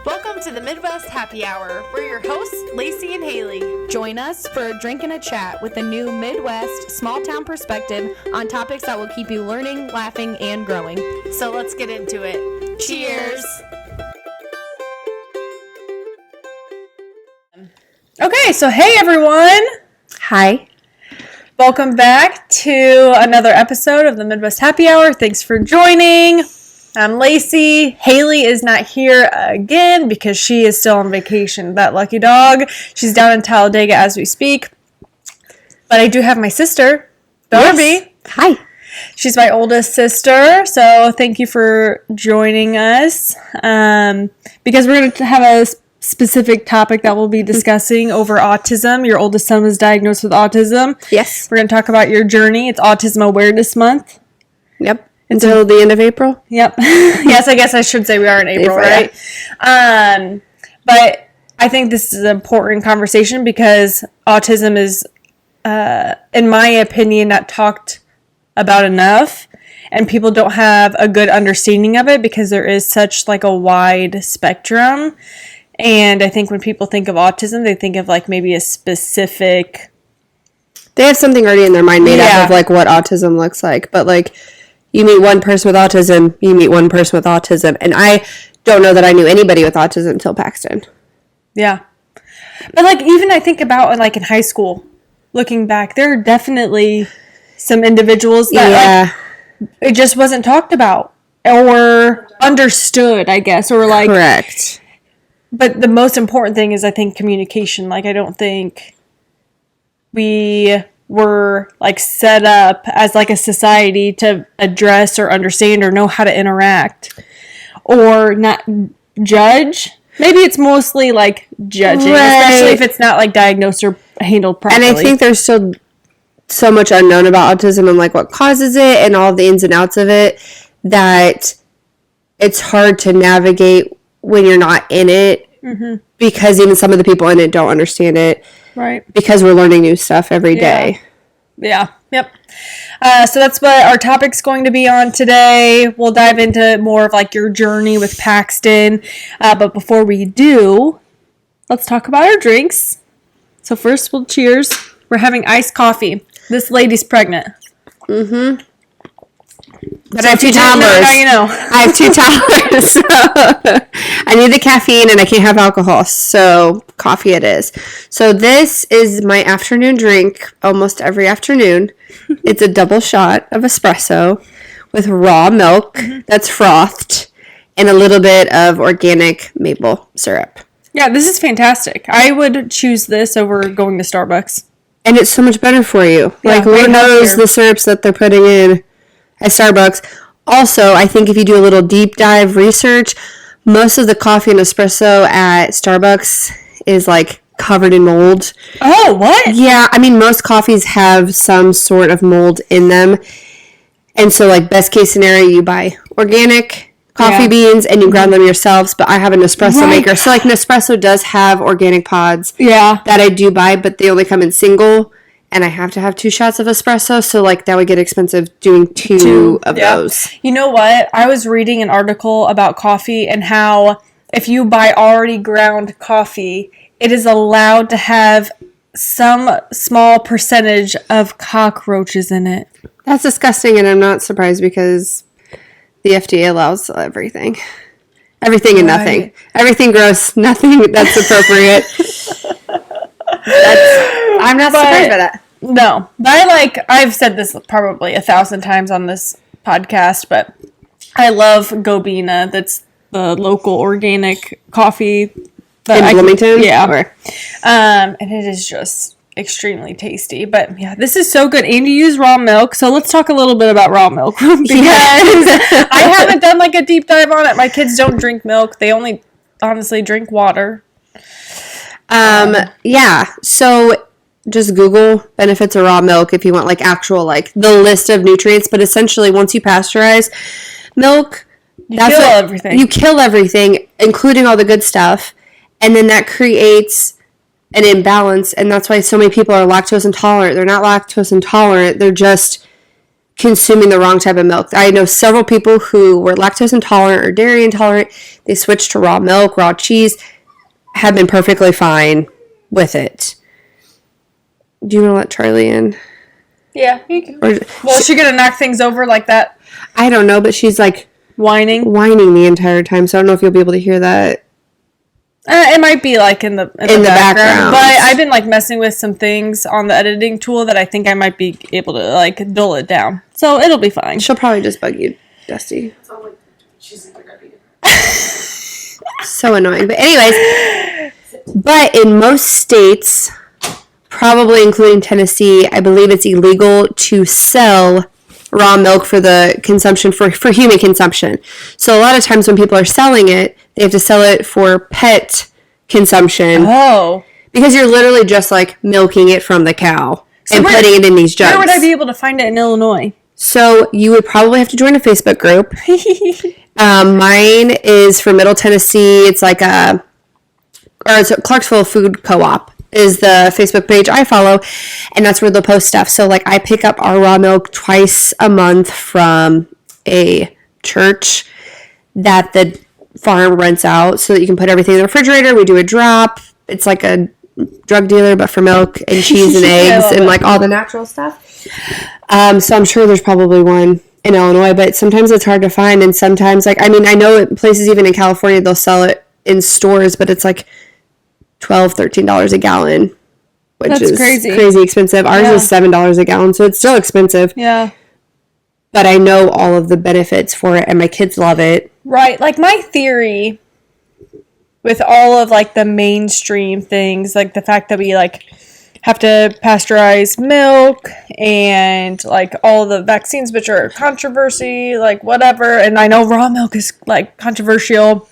Welcome to the Midwest Happy Hour. We're your hosts, Lacey and Haley. Join us for a drink and a chat with a new Midwest small town perspective on topics that will keep you learning, laughing, and growing. So let's get into it. Cheers! Okay, so hey everyone! Hi. Welcome back to another episode of the Midwest Happy Hour. Thanks for joining. I'm Lacey. Haley is not here again because she is still on vacation. That lucky dog. She's down in Talladega as we speak. But I do have my sister, Darby. Yes. Hi. She's my oldest sister, so thank you for joining us. Because we're going to have a specific topic that we'll be discussing over autism. Your oldest son was diagnosed with autism. Yes. We're going to talk about your journey. It's Autism Awareness Month. Yep. Until the end of April? Yep. Yes, I guess I should say we are in April, right? But I think this is an important conversation because autism is, in my opinion, not talked about enough. And people don't have a good understanding of it because there is such like a wide spectrum. And I think when people think of autism, they think of like maybe a specific... They have something already in their mind made up of like what autism looks like. But like... You meet one person with autism, you meet one person with autism. And I don't know that I knew anybody with autism until Paxton. Yeah. But, like, even I think about, like, in high school, looking back, there are definitely some individuals that, like, it just wasn't talked about or understood, I guess, or, like... Correct. But the most important thing is, I think, communication. Like, I don't think we... were like set up as like a society to address or understand or know how to interact or not judge. Maybe it's mostly like judging, especially if it's not like diagnosed or handled properly. And I think there's still so much unknown about autism and like what causes it and all the ins and outs of it that it's hard to navigate when you're not in it because even some of the people in it don't understand it. Right. Because we're learning new stuff every day. Yeah. Yep. So that's what our topic's going to be on today. We'll dive into more of like your journey with Paxton. But before we do, let's talk about our drinks. So first, we'll cheers. We're having iced coffee. This lady's pregnant. Mm-hmm. But I have 2 toddlers. Now you know. I have 2 toddlers. So I need the caffeine and I can't have alcohol. So coffee it is. So this is my afternoon drink almost every afternoon. It's a double shot of espresso with raw milk that's frothed and a little bit of organic maple syrup. Yeah, this is fantastic. I would choose this over going to Starbucks. And it's so much better for you. Yeah, like, Lord knows the syrups that they're putting in at Starbucks. Also, I think if you do a little deep dive research, most of the coffee and espresso at Starbucks is like covered in mold. Oh, what? Yeah, I mean, most coffees have some sort of mold in them. And so, like, best case scenario, you buy organic coffee beans and you ground them yourselves. But I have an espresso maker. So, like, Nespresso does have organic pods that I do buy, but they only come in single. And I have to have 2 shots of espresso, so, like, that would get expensive doing two of those. You know what? I was reading an article about coffee and how if you buy already ground coffee, it is allowed to have some small percentage of cockroaches in it. That's disgusting, and I'm not surprised because the FDA allows everything. Everything and nothing. Everything gross, nothing that's appropriate. I'm not surprised by that. No. But I've said this probably 1,000 times on this podcast, but I love Gobina. That's the local organic coffee. In Bloomington? Yeah. And it is just extremely tasty. But yeah, this is so good. And you use raw milk. So let's talk a little bit about raw milk. Because I haven't done like a deep dive on it. My kids don't drink milk. They only honestly drink water. Yeah. So just Google benefits of raw milk if you want like actual like the list of nutrients. But essentially, once you pasteurize milk, you kill everything, including all the good stuff, and then that creates an imbalance, and that's why so many people are lactose intolerant. They're not lactose intolerant. They're just consuming the wrong type of milk. I know several people who were lactose intolerant or dairy intolerant. They switched to raw milk, raw cheese, have been perfectly fine with it. Do you want to let Charlie in? Yeah. Well, is she going to knock things over like that? I don't know, but she's like whining the entire time, so I don't know if you'll be able to hear that. It might be like in the background. But I've been like messing with some things on the editing tool that I think I might be able to like dull it down. So it'll be fine. She'll probably just bug you, Dusty. So annoying. But anyways, but in most states, probably including Tennessee, I believe it's illegal to sell raw milk for the consumption for human consumption. So a lot of times when people are selling it, they have to sell it for pet consumption. Oh. Because you're literally just like milking it from the cow and putting it in these jugs. Where would I be able to find it in Illinois? So you would probably have to join a Facebook group. Mine is for Middle Tennessee. It's like it's a Clarksville Food Co-op is the Facebook page I follow, and that's where they'll post stuff. So like I pick up our raw milk twice a month from a church that the farm rents out so that you can put everything in the refrigerator. We do a drop. It's like a drug dealer, but for milk and cheese and eggs and like all the natural stuff. So I'm sure there's probably one in Illinois, but sometimes it's hard to find. And sometimes I know places even in California, they'll sell it in stores, but it's like $12, $13 a gallon, which is crazy expensive. Ours is $7 a gallon, so it's still expensive. Yeah. But I know all of the benefits for it, and my kids love it. Right. Like, my theory with all of, like, the mainstream things, like the fact that we, like, have to pasteurize milk and, like, all the vaccines, which are controversy, like, whatever. And I know raw milk is, like, controversial.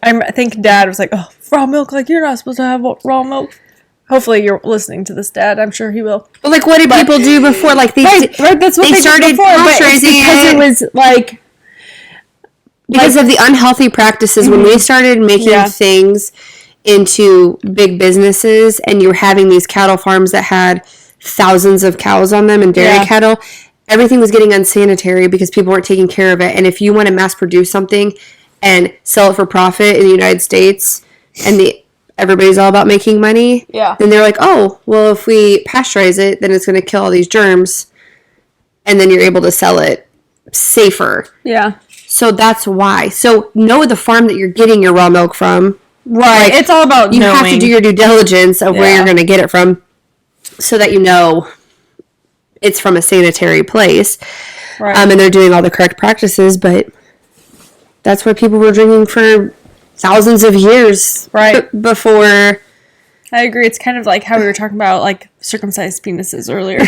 I think Dad was like, oh, raw milk, like, you're not supposed to have raw milk. Hopefully you're listening to this, Dad. I'm sure he will. But like, what did people do before? Like, right, that's what they started before, pasteurizing because it was, like... Because of the unhealthy practices, when we started making things into big businesses, and you were having these cattle farms that had thousands of cows on them and dairy cattle, everything was getting unsanitary because people weren't taking care of it. And if you want to mass produce something and sell it for profit in the United States, and everybody's all about making money, then they're like, oh, well, if we pasteurize it, then it's going to kill all these germs, and then you're able to sell it safer. Yeah. So that's why. So know the farm that you're getting your raw milk from. Right. Like, it's all about knowing. You have to do your due diligence of where you're going to get it from so that you know it's from a sanitary place. Right. And they're doing all the correct practices, but that's what people were drinking for thousands of years before. I agree. It's kind of like how we were talking about, like, circumcised penises earlier.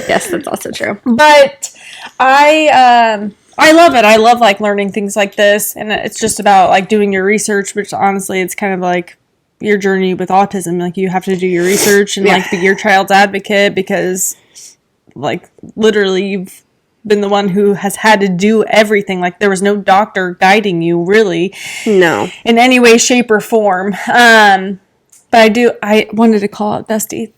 Yes, that's also true. But I love it. I love, like, learning things like this, and it's just about, like, doing your research, which honestly, it's kind of like your journey with autism. Like, you have to do your research and like be your child's advocate, because, like, literally you've been the one who has had to do everything. Like, there was no doctor guiding you, really. No. In any way, shape, or form. But I wanted to call out Bestie.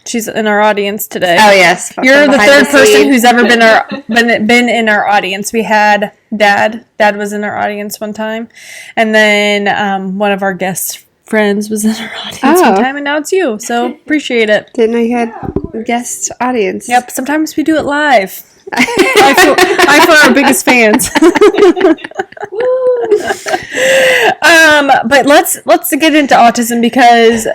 She's in our audience today. Oh, yes. You're the third person who's ever been in our audience. We had Dad. Dad was in our audience one time. And then one of our guest friends was in our audience one time, and now it's you. So appreciate it. Didn't know you had a guest audience. Yep. Sometimes we do it live. I for our biggest fans. But let's get into autism, because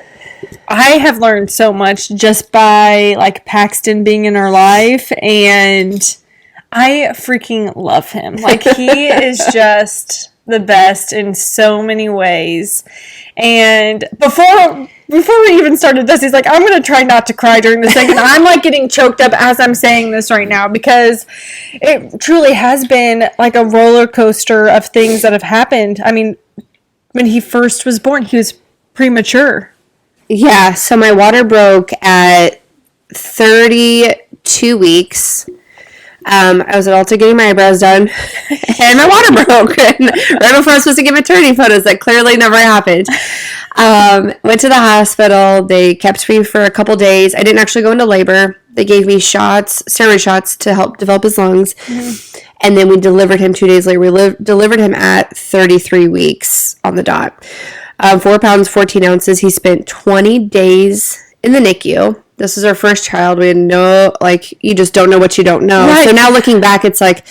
I have learned so much just by, like, Paxton being in our life, and I freaking love him. Like, he is just the best in so many ways. And before we even started this, he's like, I'm going to try not to cry during this thing. And I'm, like, getting choked up as I'm saying this right now, because it truly has been, like, a roller coaster of things that have happened. I mean, when he first was born, he was premature. Yeah, so my water broke at 32 weeks. I was at Ulta getting my eyebrows done, and my water broke. And right before I was supposed to give maternity photos, that clearly never happened. Went to the hospital. They kept me for a couple days. I didn't actually go into labor. They gave me steroid shots to help develop his lungs. Mm-hmm. And then we delivered him 2 days later. We delivered him at 33 weeks on the dot. 4 pounds, 14 ounces. He spent 20 days in the NICU. This is our first child. We had you just don't know what you don't know. Right. So now looking back, it's like,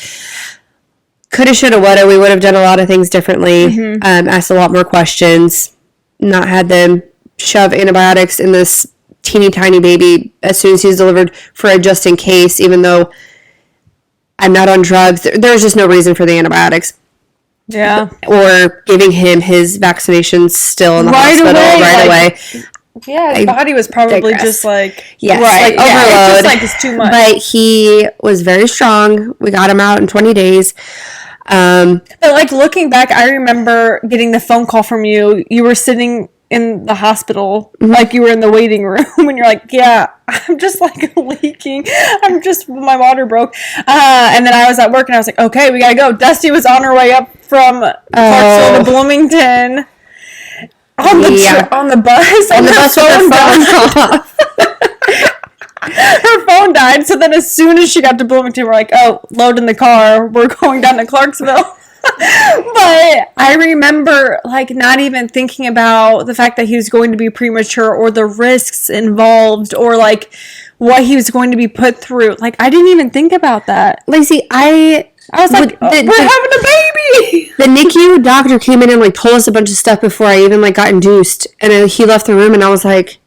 coulda, shoulda, woulda. We would have done a lot of things differently. Mm-hmm. Asked a lot more questions. Not had them shove antibiotics in this teeny tiny baby as soon as he's delivered for a just in case, even though I'm not on drugs. There's just no reason for the antibiotics. Yeah. Or giving him his vaccinations still in the hospital right away. Yeah, his body was probably just like, yes, right, like overload. It's just it's too much. But he was very strong. We got him out in 20 days. But like looking back, I remember getting the phone call from you. You were sitting in the hospital, mm-hmm. like you were in the waiting room, and you're like, yeah, I'm just like leaking. My water broke. And then I was at work, and I was like, okay, we gotta go. Dusty was on her way up from Clarksville to Bloomington. On the bus, on the bus with her phone off. Her phone died, so then as soon as she got to Bloomington, we're like, oh, load in the car. We're going down to Clarksville. But I remember, like, not even thinking about the fact that he was going to be premature or the risks involved or, like, what he was going to be put through. Like, I didn't even think about that. Lacey, I was like, we're having a baby! The NICU doctor came in and, like, told us a bunch of stuff before I even, like, got induced. And he left the room, and I was like,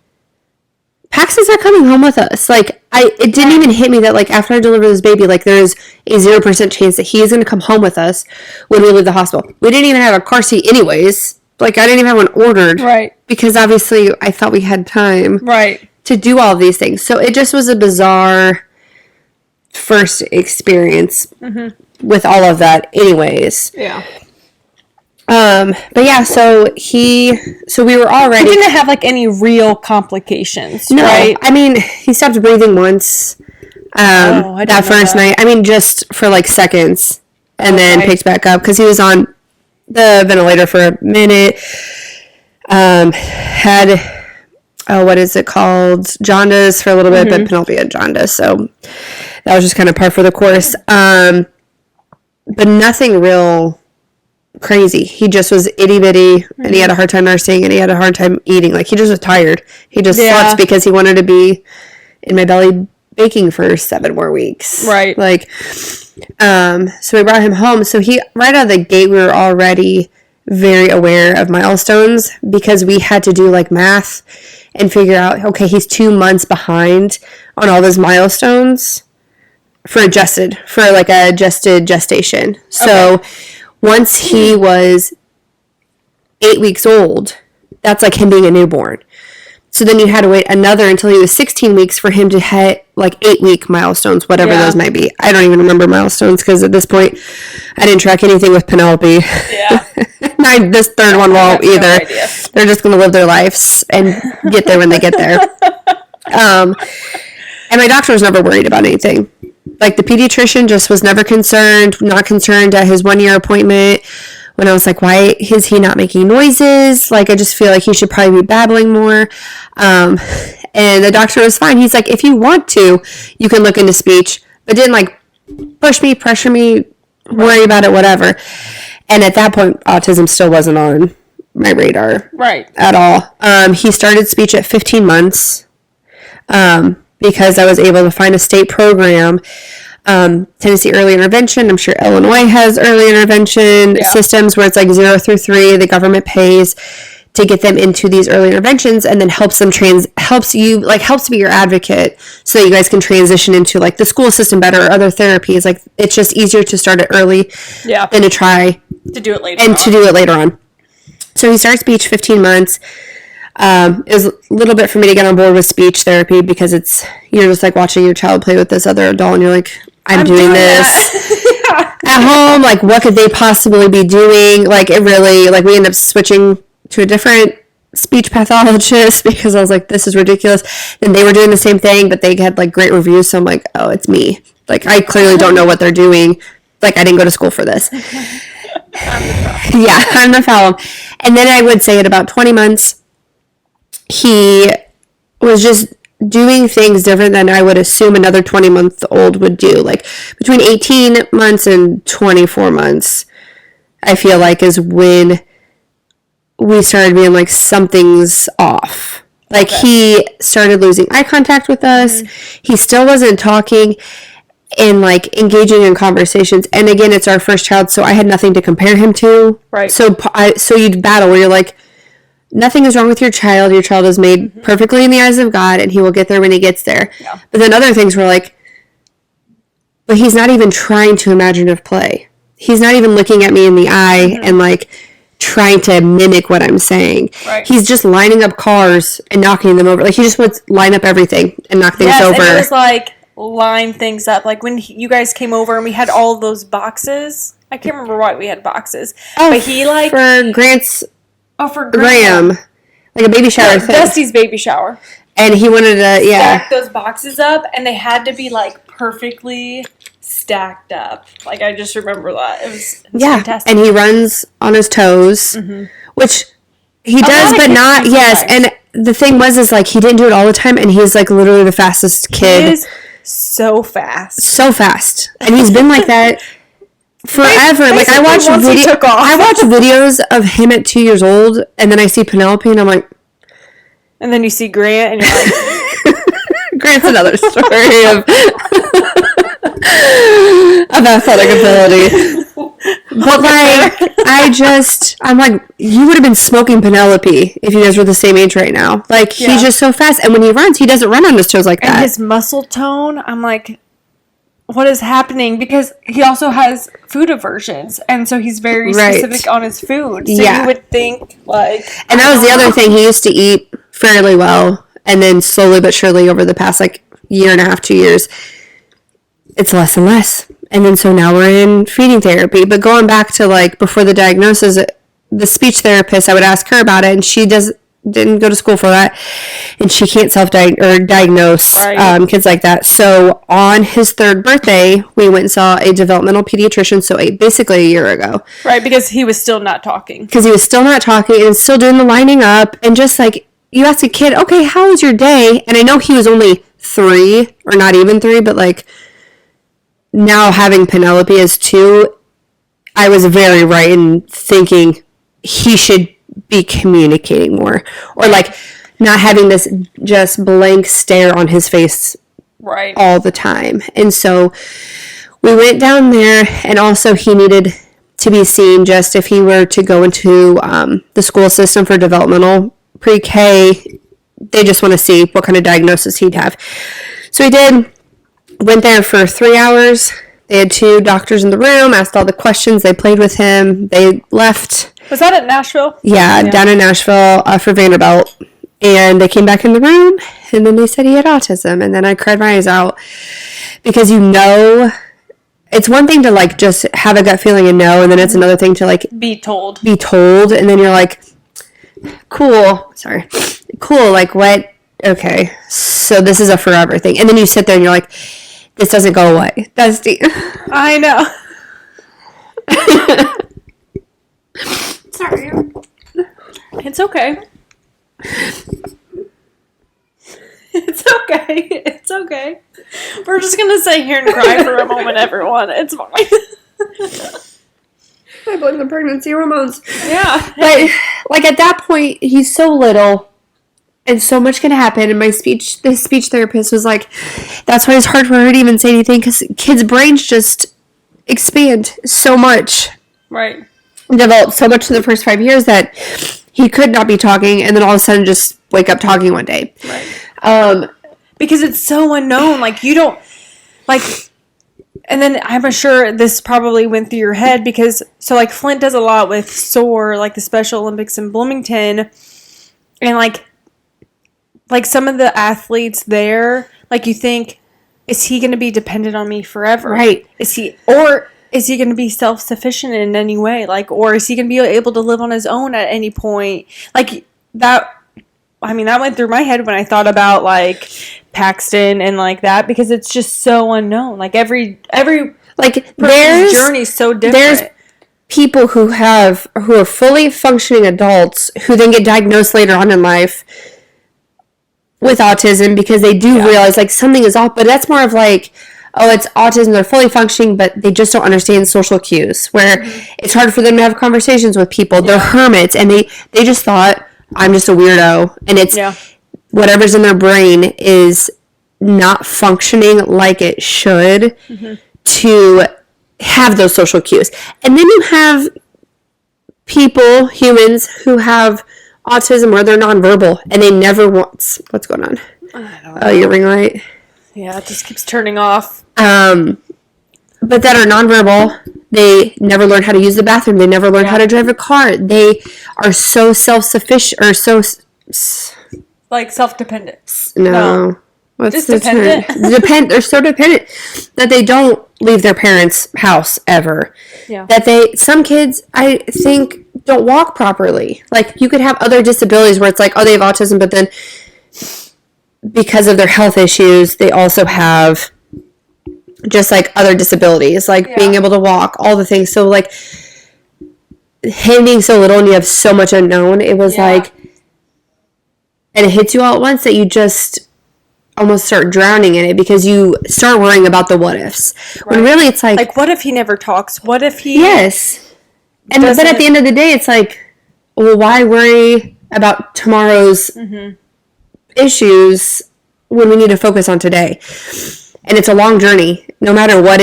Paxton's not coming home with us. Like, it didn't even hit me that, like, after I deliver this baby, like, there's a 0% chance that he is going to come home with us when we leave the hospital. We didn't even have a car seat anyways. Like, I didn't even have one ordered. Right. Because, obviously, I thought we had time. Right. To do all of these things. So, it just was a bizarre first experience with all of that anyways. Yeah. But yeah, so we were already... He didn't have, like, any real complications, no, right? I mean, he stopped breathing once, that first night. I mean, just for, like, seconds, and then picked back up, because he was on the ventilator for a minute, had, what is it called? Jaundice for a little bit, but Penelope had jaundice, so that was just kind of par for the course. But nothing real crazy. He just was itty bitty, and he had a hard time nursing, and he had a hard time eating. Like, he just was tired. He just slept because he wanted to be in my belly baking for 7 more weeks. Right. Like, so we brought him home. So right out of the gate, we were already very aware of milestones because we had to do, like, math and figure out, okay, he's 2 months behind on all those milestones for a adjusted gestation. So once he was 8 weeks old, that's like him being a newborn. So then you had to wait another until he was 16 weeks for him to hit like 8-week milestones, whatever those might be. I don't even remember milestones because at this point I didn't track anything with Penelope. Yeah. This third one won't either. No, they're just going to live their lives and get there when they get there. And my doctor was never worried about anything. Like, the pediatrician just was never not concerned at his 1-year appointment when I was like, why is he not making noises? Like, I just feel like he should probably be babbling more. And the doctor was fine. He's like, if you want to, you can look into speech, but didn't, like, push me, pressure me, worry about it, whatever. And at that point, autism still wasn't on my radar. Right. At all. He started speech at 15 months. Because I was able to find a state program, Tennessee Early Intervention. I'm sure Illinois has early intervention systems where it's like 0 through 3. The government pays to get them into these early interventions and then helps to be your advocate so that you guys can transition into like the school system better or other therapies. Like, it's just easier to start it early than to try to do it later and to do it later on. So he starts speech 15 months. It was a little bit for me to get on board with speech therapy because you're just like watching your child play with this other adult and you're like, I'm doing this at home. Like, what could they possibly be doing? Like, it really, like, we ended up switching to a different speech pathologist because I was like, this is ridiculous. And they were doing the same thing, but they had like great reviews. So I'm like, oh, it's me. Like, I clearly don't know what they're doing. Like, I didn't go to school for this. Yeah, I'm the problem. And then I would say at about 20 months, he was just doing things different than I would assume another 20-month-old would do. Like, between 18 months and 24 months, I feel like is when we started being like, something's off. Like, he started losing eye contact with us. He still wasn't talking and like engaging in conversations. And again, it's our first child, so I had nothing to compare him to. Right. So you'd battle where you're like, nothing is wrong with your child. Your child is made perfectly in the eyes of God, and he will get there when he gets there. Yeah. But then other things were like, but he's not even trying to imaginative play. He's not even looking at me in the eye and like trying to mimic what I'm saying. Right. He's just lining up cars and knocking them over. Like, he just wants to line up everything and knock things over. And it was like line things up. Like when you guys came over and we had all those boxes. I can't remember why we had boxes. Oh, but he like for Grant's for Graham, like a baby shower thing. Dusty's baby shower. And he wanted to, stack those boxes up, and they had to be like perfectly stacked up. Like, I just remember that. It was fantastic. And he runs on his toes, which he does, but not, yes. And the thing was like, he didn't do it all the time, and he's like literally the fastest kid. He is so fast. So fast. And he's been like that forever. Like, I watch videos of him at 2 years old, and then I see Penelope, and I'm like, and then you see Grant, and you're like, Grant's another story of athletic ability. But like, I'm like, you would have been smoking Penelope if you guys were the same age right now. Like, he's just so fast, and when he runs, he doesn't run on his toes like that. And his muscle tone, I'm like, what is happening? Because he also has food aversions, and so he's very specific on his food. So you would think, like... And that was the other thing. He used to eat fairly well, and then slowly but surely over the past, like, year and a half, 2 years, it's less and less. And then so now we're in feeding therapy. But going back to, like, before the diagnosis, the speech therapist, I would ask her about it, and she didn't go to school for that, and she can't diagnose kids like that. So on his 3rd birthday, we went and saw a developmental pediatrician, so basically a year ago. Right, because he was still not talking. And still doing the lining up, and just like, you ask a kid, okay, how was your day? And I know he was only 3, or not even 3, but like, now having Penelope as 2, I was very right in thinking he should be communicating more, or like not having this just blank stare on his face all the time. And so we went down there, and also he needed to be seen just if he were to go into the school system for developmental pre-K. They just want to see what kind of diagnosis he'd have. So he did. Went there for 3 hours. They had 2 doctors in the room, asked all the questions. They played with him. They left. Was that at Nashville? Yeah, down in Nashville for Vanderbilt. And they came back in the room, and then they said he had autism. And then I cried my eyes out, because it's one thing to like just have a gut feeling and know, and then it's another thing to like be told. And then you're like, cool, like what? Okay, so this is a forever thing. And then you sit there and you're like, this doesn't go away. Dusty. I know. Sorry. It's okay. It's okay. We're just going to sit here and cry for a moment, everyone. It's fine. I blame the pregnancy hormones. Yeah. But, like, at that point, he's so little, and so much can happen. And the speech therapist was like, that's why it's hard for her to even say anything, because kids' brains just expand so much. Right. Developed so much in the first 5 years that he could not be talking, and then all of a sudden just wake up talking one day. Right. Because it's so unknown. Like, you don't, like, and then I'm sure this probably went through your head, because, so, like, Flint does a lot with SOAR, like, the Special Olympics in Bloomington, and, like, some of the athletes there, like, you think, is he going to be dependent on me forever? Right. Is he going to be self-sufficient in any way? Like, or is he going to be able to live on his own at any point? Like, that went through my head when I thought about like Paxton and like that, because it's just so unknown. Like every like person's journey's so different. There's people who are fully functioning adults who then get diagnosed later on in life with autism because they do realize like something is off, but that's more of like, oh, it's autism, they're fully functioning, but they just don't understand social cues, where it's hard for them to have conversations with people. They're hermits, and they just thought, I'm just a weirdo, and it's whatever's in their brain is not functioning like it should to have those social cues. And then you have humans who have autism where they're nonverbal and they never what's going on? I don't know. Oh, your ring light? Yeah, it just keeps turning off. But that are nonverbal. They never learn how to use the bathroom. They never learn how to drive a car. They are so self-sufficient or so like self-dependent. No. What's just the dependent. term? They're so dependent that they don't leave their parents' house ever. Yeah. That some kids, I think, don't walk properly. Like, you could have other disabilities where it's like, oh, they have autism, but then because of their health issues, they also have just like other disabilities, like being able to walk, all the things. So like him being so little and you have so much unknown, it was like, and it hits you all at once that you just almost start drowning in it because you start worrying about the what ifs. Right. When really it's like what if he never talks? What if he and but at the end of the day it's like, well, why worry about tomorrow's issues when we need to focus on today? And it's a long journey. No matter what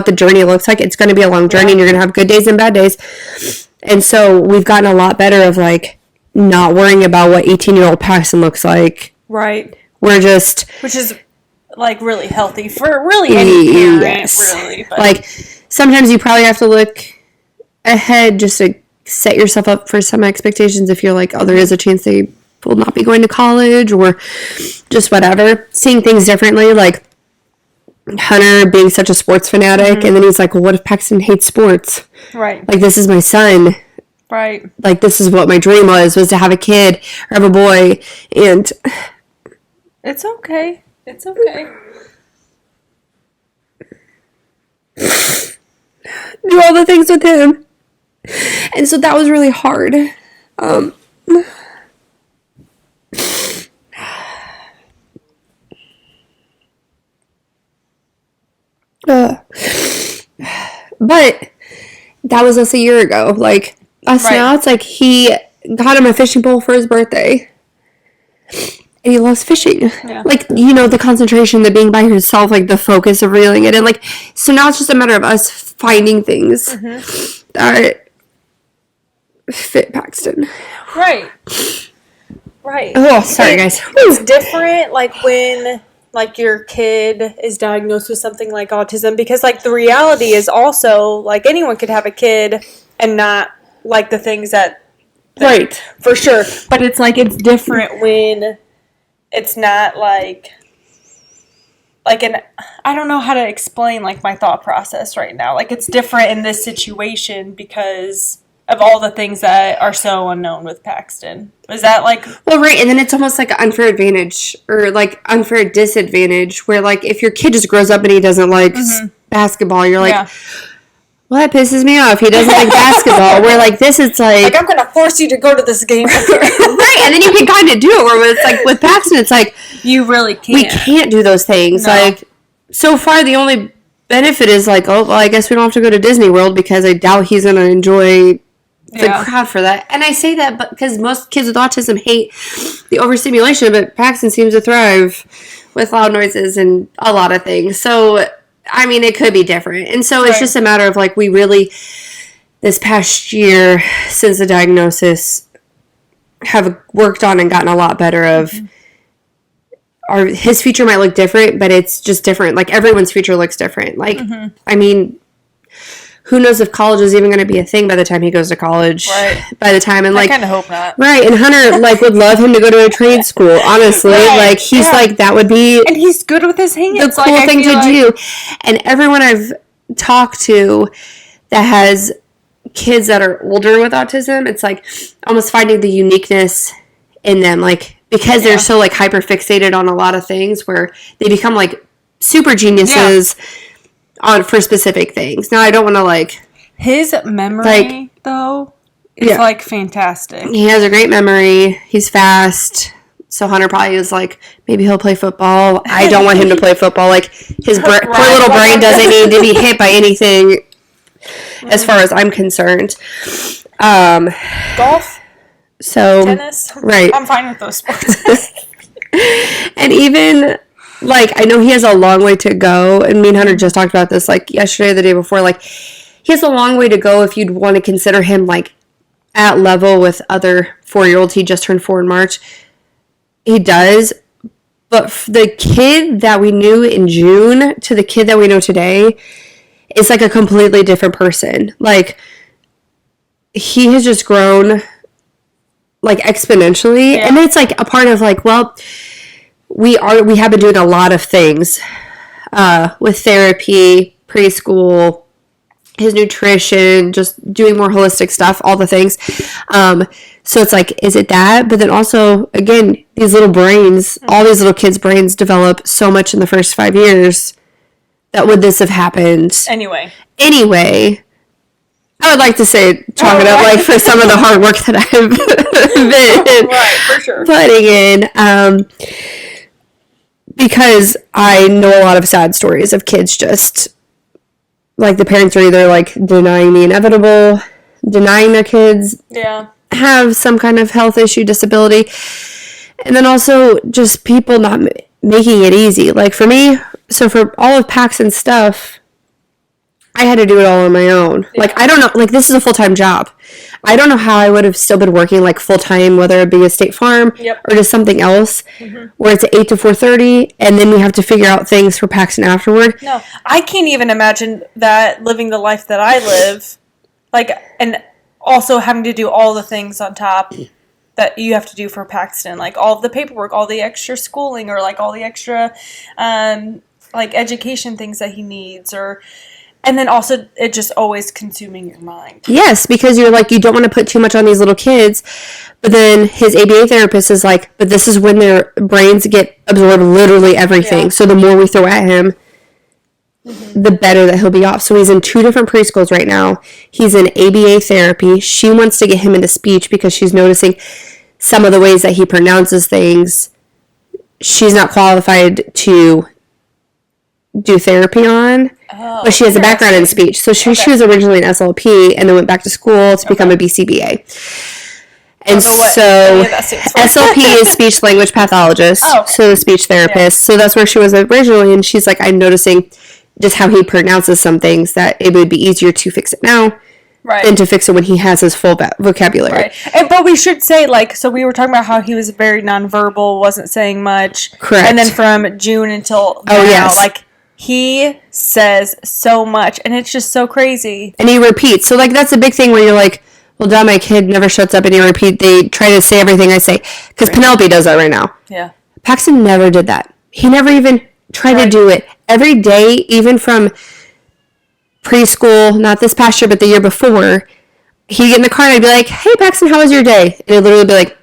the journey looks like, it's going to be a long journey, and you're going to have good days and bad days. And so we've gotten a lot better of like not worrying about what 18-year-old Paxton looks like. Right. We're just, which is like really healthy for really any parent, really. But. Like sometimes you probably have to look ahead just to set yourself up for some expectations if you're like, oh, there is a chance they will not be going to college or just whatever. Seeing things differently, like Hunter being such a sports fanatic, and then he's like, well, what if Paxton hates sports? Right. Like, this is my son. Right. Like, this is what my dream was to have a kid or have a boy, and it's okay. It's okay. Do all the things with him. And so that was really hard. But that was us a year ago. Like, us now, it's like he got him a fishing pole for his birthday. And he loves fishing. Yeah. Like, you know, the concentration, the being by yourself, like the focus of reeling it in. Like, so now it's just a matter of us finding things that fit Paxton. Right. Right. Oh, sorry, guys. It's different, like, when, like, your kid is diagnosed with something like autism. Because, like, the reality is also, like, anyone could have a kid and not like the things that... Right. For sure. But it's, like, it's different when... It's not like I don't know how to explain like my thought process right now. Like it's different in this situation because of all the things that are so unknown with Paxton. Is that like... Well, right, and then it's almost like an unfair advantage or like unfair disadvantage where like if your kid just grows up and he doesn't like basketball, you're like... Yeah. Well, that pisses me off. He doesn't like basketball. Where, like, this is like... I'm going to force you to go to this game. Right, and then you can kind of do it. Where it's like, with Paxton, it's like... You really can't. We can't do those things. No. Like, so far, the only benefit is like, oh, well, I guess we don't have to go to Disney World because I doubt he's going to enjoy the crowd for that. And I say that because most kids with autism hate the overstimulation, but Paxton seems to thrive with loud noises and a lot of things. So... I mean, it could be different. And so it's just a matter of, like, we really, this past year, since the diagnosis, have worked on and gotten a lot better of, his future might look different, but it's just different. Like, everyone's future looks different. Like, I mean, who knows if college is even going to be a thing by the time he goes to college. Right. By the time, and like... I kind of hope not. Right, and Hunter, like, would love him to go to a trade school, honestly. Right. Like, he's like, that would be... And he's good with his hands. The cool thing to do. And everyone I've talked to that has kids that are older with autism, it's like almost finding the uniqueness in them, like, because they're so, like, hyper fixated on a lot of things where they become, like, super geniuses for specific things. Now, I don't want to, like... His memory, though, is, like, fantastic. He has a great memory. He's fast. So Hunter probably is like, maybe he'll play football. I don't want him to play football. Like, his poor little brain doesn't need to be hit by anything as far as I'm concerned. Golf? So, tennis? Right. I'm fine with those sports. And even, like, I know he has a long way to go. And me and Hunter just talked about this, like, yesterday or the day before. Like, he has a long way to go if you'd want to consider him, like, at level with other 4-year-olds. He just turned 4 in March. He does. But the kid that we knew in June to the kid that we know today is, like, a completely different person. Like, he has just grown, like, exponentially. And it's, like, a part of, like, well, we have been doing a lot of things with therapy, preschool, his nutrition, just doing more holistic stuff, all the things. So it's like, is it that? But then also, again, these little brains, all these little kids' brains develop so much in the first 5 years that would this have happened? Anyway, I would like to say, chalk it up, like, for some of the hard work that I've been for sure. putting in. Because I know a lot of sad stories of kids just, like, the parents are either, like, denying the inevitable, denying their kids have some kind of health issue, disability, and then also just people not making it easy. Like, for me, so for all of Paxton's stuff, I had to do it all on my own. Like, I don't know, like, this is a full-time job. I don't know how I would have still been working, like, full-time, whether it be a State Farm or just something else, where it's 8 to 4:30, and then we have to figure out things for Paxton afterward. No, I can't even imagine that living the life that I live, like, and also having to do all the things on top that you have to do for Paxton, like all of the paperwork, all the extra schooling, or like all the extra, like, education things that he needs, and then also it just always consuming your mind. Yes, because you're like, you don't want to put too much on these little kids, but then his ABA therapist is like, but this is when their brains get absorbed literally everything. So the more we throw at him, the better that he'll be off. So he's in 2 different preschools right now. He's in ABA therapy. She wants to get him into speech because she's noticing some of the ways that he pronounces things. She's not qualified to do therapy on, but she has a background in speech. So she was originally an SLP and then went back to school to become a BCBA. And so SLP is speech language pathologist, so the speech therapist. So that's where she was originally, and she's like, I'm noticing just how he pronounces some things that it would be easier to fix it now than to fix it when he has his full vocabulary. But we should say, like, so we were talking about how he was very nonverbal, wasn't saying much. Correct. And then from June until now, like, he says so much, and it's just so crazy. And he repeats. So, like, that's a big thing where you're like, well, duh, my kid never shuts up and he repeat. They try to say everything I say. Because Penelope does that right now. Yeah. Paxton never did that. He never even tried to do it. Every day, even from preschool, not this past year, but the year before, he'd get in the car and I'd be like, hey, Paxton, how was your day? And he'd literally be like,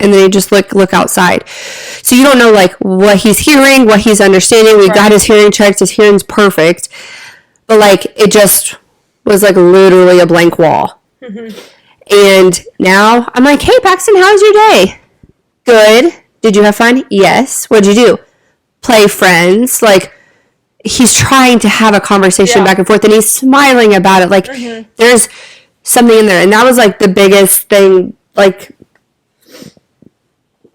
and then he'd just look outside. So you don't know, like, what he's hearing, what he's understanding. We got his hearing checked. His hearing's perfect. But, like, it just was, like, literally a blank wall. And now I'm like, hey, Paxton, how was your day? Good. Did you have fun? Yes. What'd you do? Play friends. Like, he's trying to have a conversation back and forth, and he's smiling about it. Like, there's something in there. And that was, like, the biggest thing, like,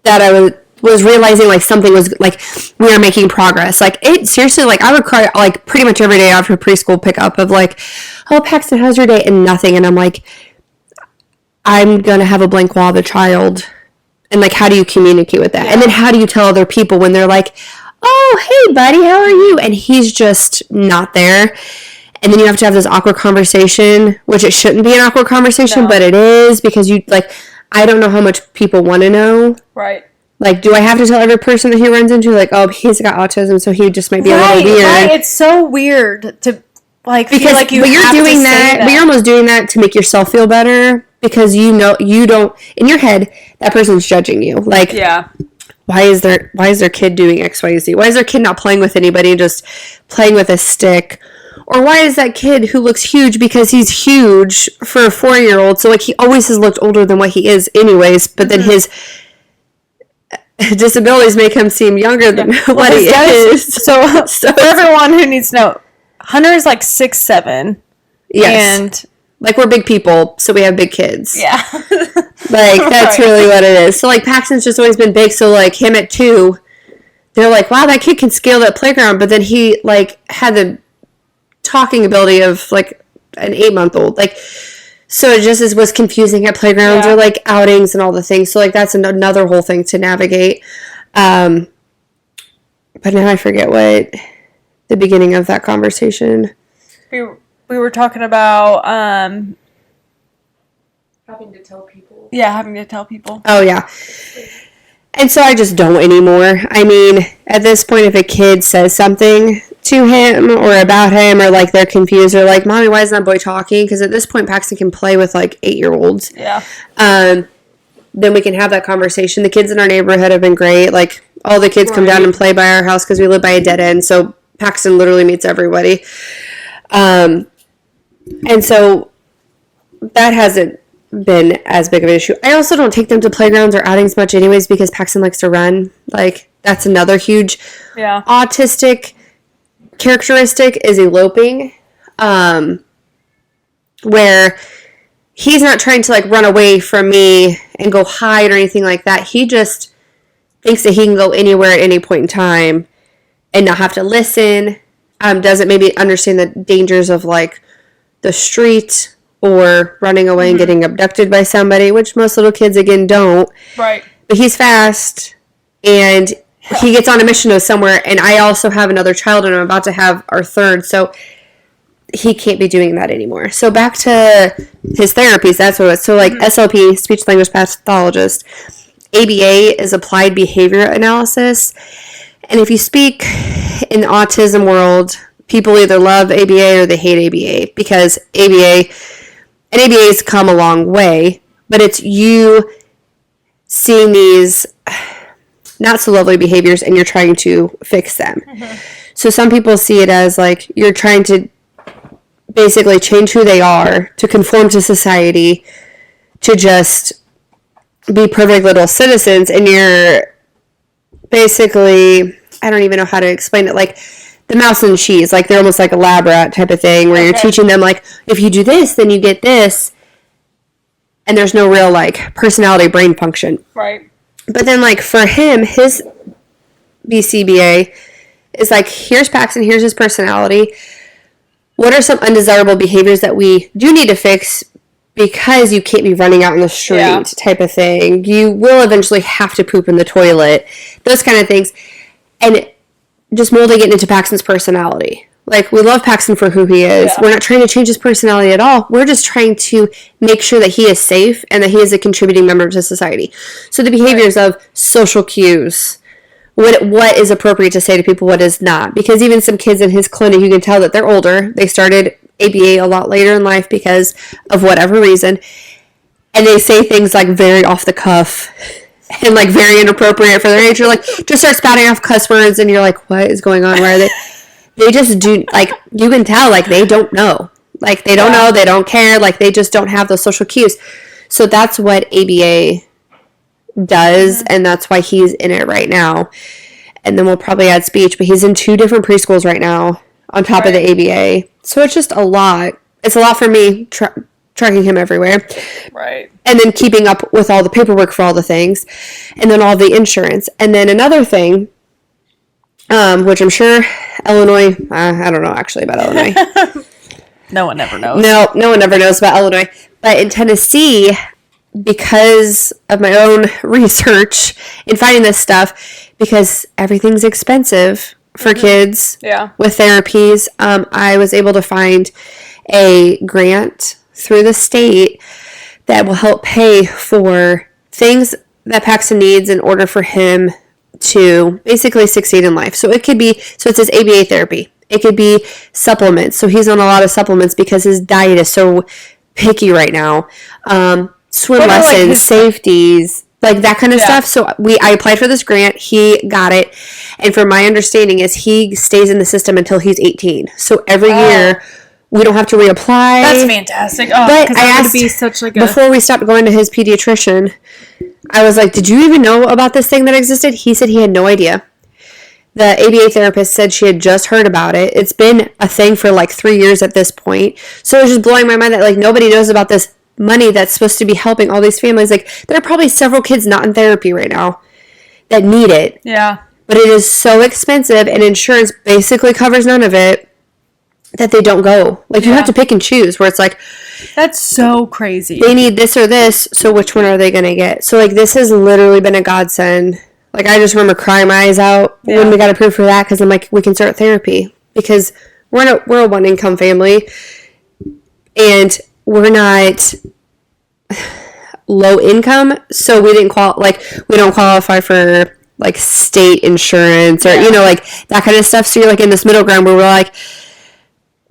that I was realizing, like, something was, like, we are making progress. Like, it, seriously, like, I would cry, like, pretty much every day after preschool pickup of, like, oh, Paxton, how's your day? And nothing. And I'm like, I'm going to have a blank wall of a child. And, like, how do you communicate with that? And then how do you tell other people when they're like, oh, hey, buddy, how are you? And he's just not there. And then you have to have this awkward conversation, which it shouldn't be an awkward conversation, but it is, because you, like, I don't know how much people want to know. Right. Like, do I have to tell every person that he runs into, like, oh, he's got autism, so he just might be a little weird? Right. It's so weird to, like, because, feel like you but you're have doing to that, say that. but you're almost doing that to make yourself feel better. because you don't, in your head, that person's judging you. Like, Yeah. why is their kid doing X, Y, Z? Why is their kid not playing with anybody and just playing with a stick? Or why is that kid who looks huge because he's huge for a 4-year-old? So, like, he always has looked older than what he is anyways, but then his disabilities make him seem younger than what he is. So for everyone who needs to know, Hunter is like 6'7". Yes. And like, we're big people, so we have big kids. yeah. Like, that's really what it is. So, like, Paxton's just always been big, so, like, him at 2, they're like, wow, that kid can scale that playground, but then he, like, had the talking ability of, like, an 8-month-old. Like, so it just was confusing at playgrounds or, like, outings and all the things. So, like, that's another whole thing to navigate. But now I forget what the beginning of that conversation. We were talking about Having to tell people. having to tell people. Oh, yeah. And so I just don't anymore. I mean, at this point, if a kid says something to him or about him, or, like, they're confused, or, like, Mommy, why isn't that boy talking? Because at this point, Paxton can play with, like, 8-year-olds. Yeah. Then we can have that conversation. The kids in our neighborhood have been great. Like, all the kids come down and play by our house because we live by a dead end. So Paxton literally meets everybody. And so that hasn't been as big of an issue. I also don't take them to playgrounds or outings much anyways because Paxton likes to run. Like, that's another huge autistic characteristic is eloping, where he's not trying to, like, run away from me and go hide or anything like that. He just thinks that he can go anywhere at any point in time and not have to listen. Doesn't maybe understand the dangers of, like, the street or running away and getting abducted by somebody, which most little kids, again, don't. Right. But he's fast, and he gets on a mission to somewhere, and I also have another child, and I'm about to have our third, so he can't be doing that anymore. So back to his therapies, that's what it was. So, like, SLP, speech language pathologist, ABA is applied behavior analysis, and if you speak in the autism world, people either love ABA or they hate ABA, because ABA's come a long way, but it's you seeing these not so lovely behaviors and you're trying to fix them. So some people see it as, like, you're trying to basically change who they are to conform to society, to just be perfect little citizens, and you're basically, I don't even know how to explain it, like the mouse and cheese, like they're almost like a lab rat type of thing, where you're teaching them, like, if you do this, then you get this, and there's no real, like, personality brain function. Right. But then, like, for him, his BCBA is like, here's Paxton, here's his personality. What are some undesirable behaviors that we do need to fix because you can't be running out in the street type of thing? You will eventually have to poop in the toilet. Those kind of things. And just molding it into Paxton's personality. Like, we love Paxton for who he is. Yeah. We're not trying to change his personality at all. We're just trying to make sure that he is safe and that he is a contributing member to society. So the behaviors of social cues, what is appropriate to say to people, what is not. Because even some kids in his clinic, you can tell that they're older. They started ABA a lot later in life because of whatever reason. And they say things, like, very off the cuff and, like, very inappropriate for their age. You're like, just start spouting off cuss words, and you're like, what is going on? Where are they? They just do, like, you can tell, like, they don't know. Like, they don't know, they don't care, like, they just don't have those social cues. So that's what ABA does, and that's why he's in it right now. And then we'll probably add speech, but he's in 2 different preschools right now on top of the ABA. So it's just a lot. It's a lot for me tracking him everywhere. Right. And then keeping up with all the paperwork for all the things. And then all the insurance. And then another thing, which I'm sure Illinois, I don't know actually about Illinois. No one ever knows. No one ever knows about Illinois. But in Tennessee, because of my own research in finding this stuff, because everything's expensive for kids with therapies, I was able to find a grant through the state that will help pay for things that Paxton needs in order for him to basically succeed in life. So it could be, so it says ABA therapy. It could be supplements. So he's on a lot of supplements because his diet is so picky right now. Swim What are, like, lessons, his- safeties, like that kind of Yeah. stuff. So I applied for this grant. He got it. And from my understanding is he stays in the system until he's 18. So every year we don't have to reapply. That's fantastic. Oh, But because I that would asked be such like a before we stopped going to his pediatrician, I was like, did you even know about this thing that existed? He said he had no idea. The ABA therapist said she had just heard about it. It's been a thing for like 3 years at this point. So it was just blowing my mind that like nobody knows about this money that's supposed to be helping all these families. Like there are probably several kids not in therapy right now that need it. yeah. But it is so expensive and insurance basically covers none of it that they don't go. Like you have to pick and choose where it's like, That's so crazy. they need this or this, so which one are they going to get? So, like, this has literally been a godsend. Like, I just remember crying my eyes out when we got approved for that, because I'm like, we can start therapy. Because we're a one-income family, and we're not low income, so we didn't we don't qualify for, like, state insurance or, you know, like, that kind of stuff. So you're, like, in this middle ground where we're, like,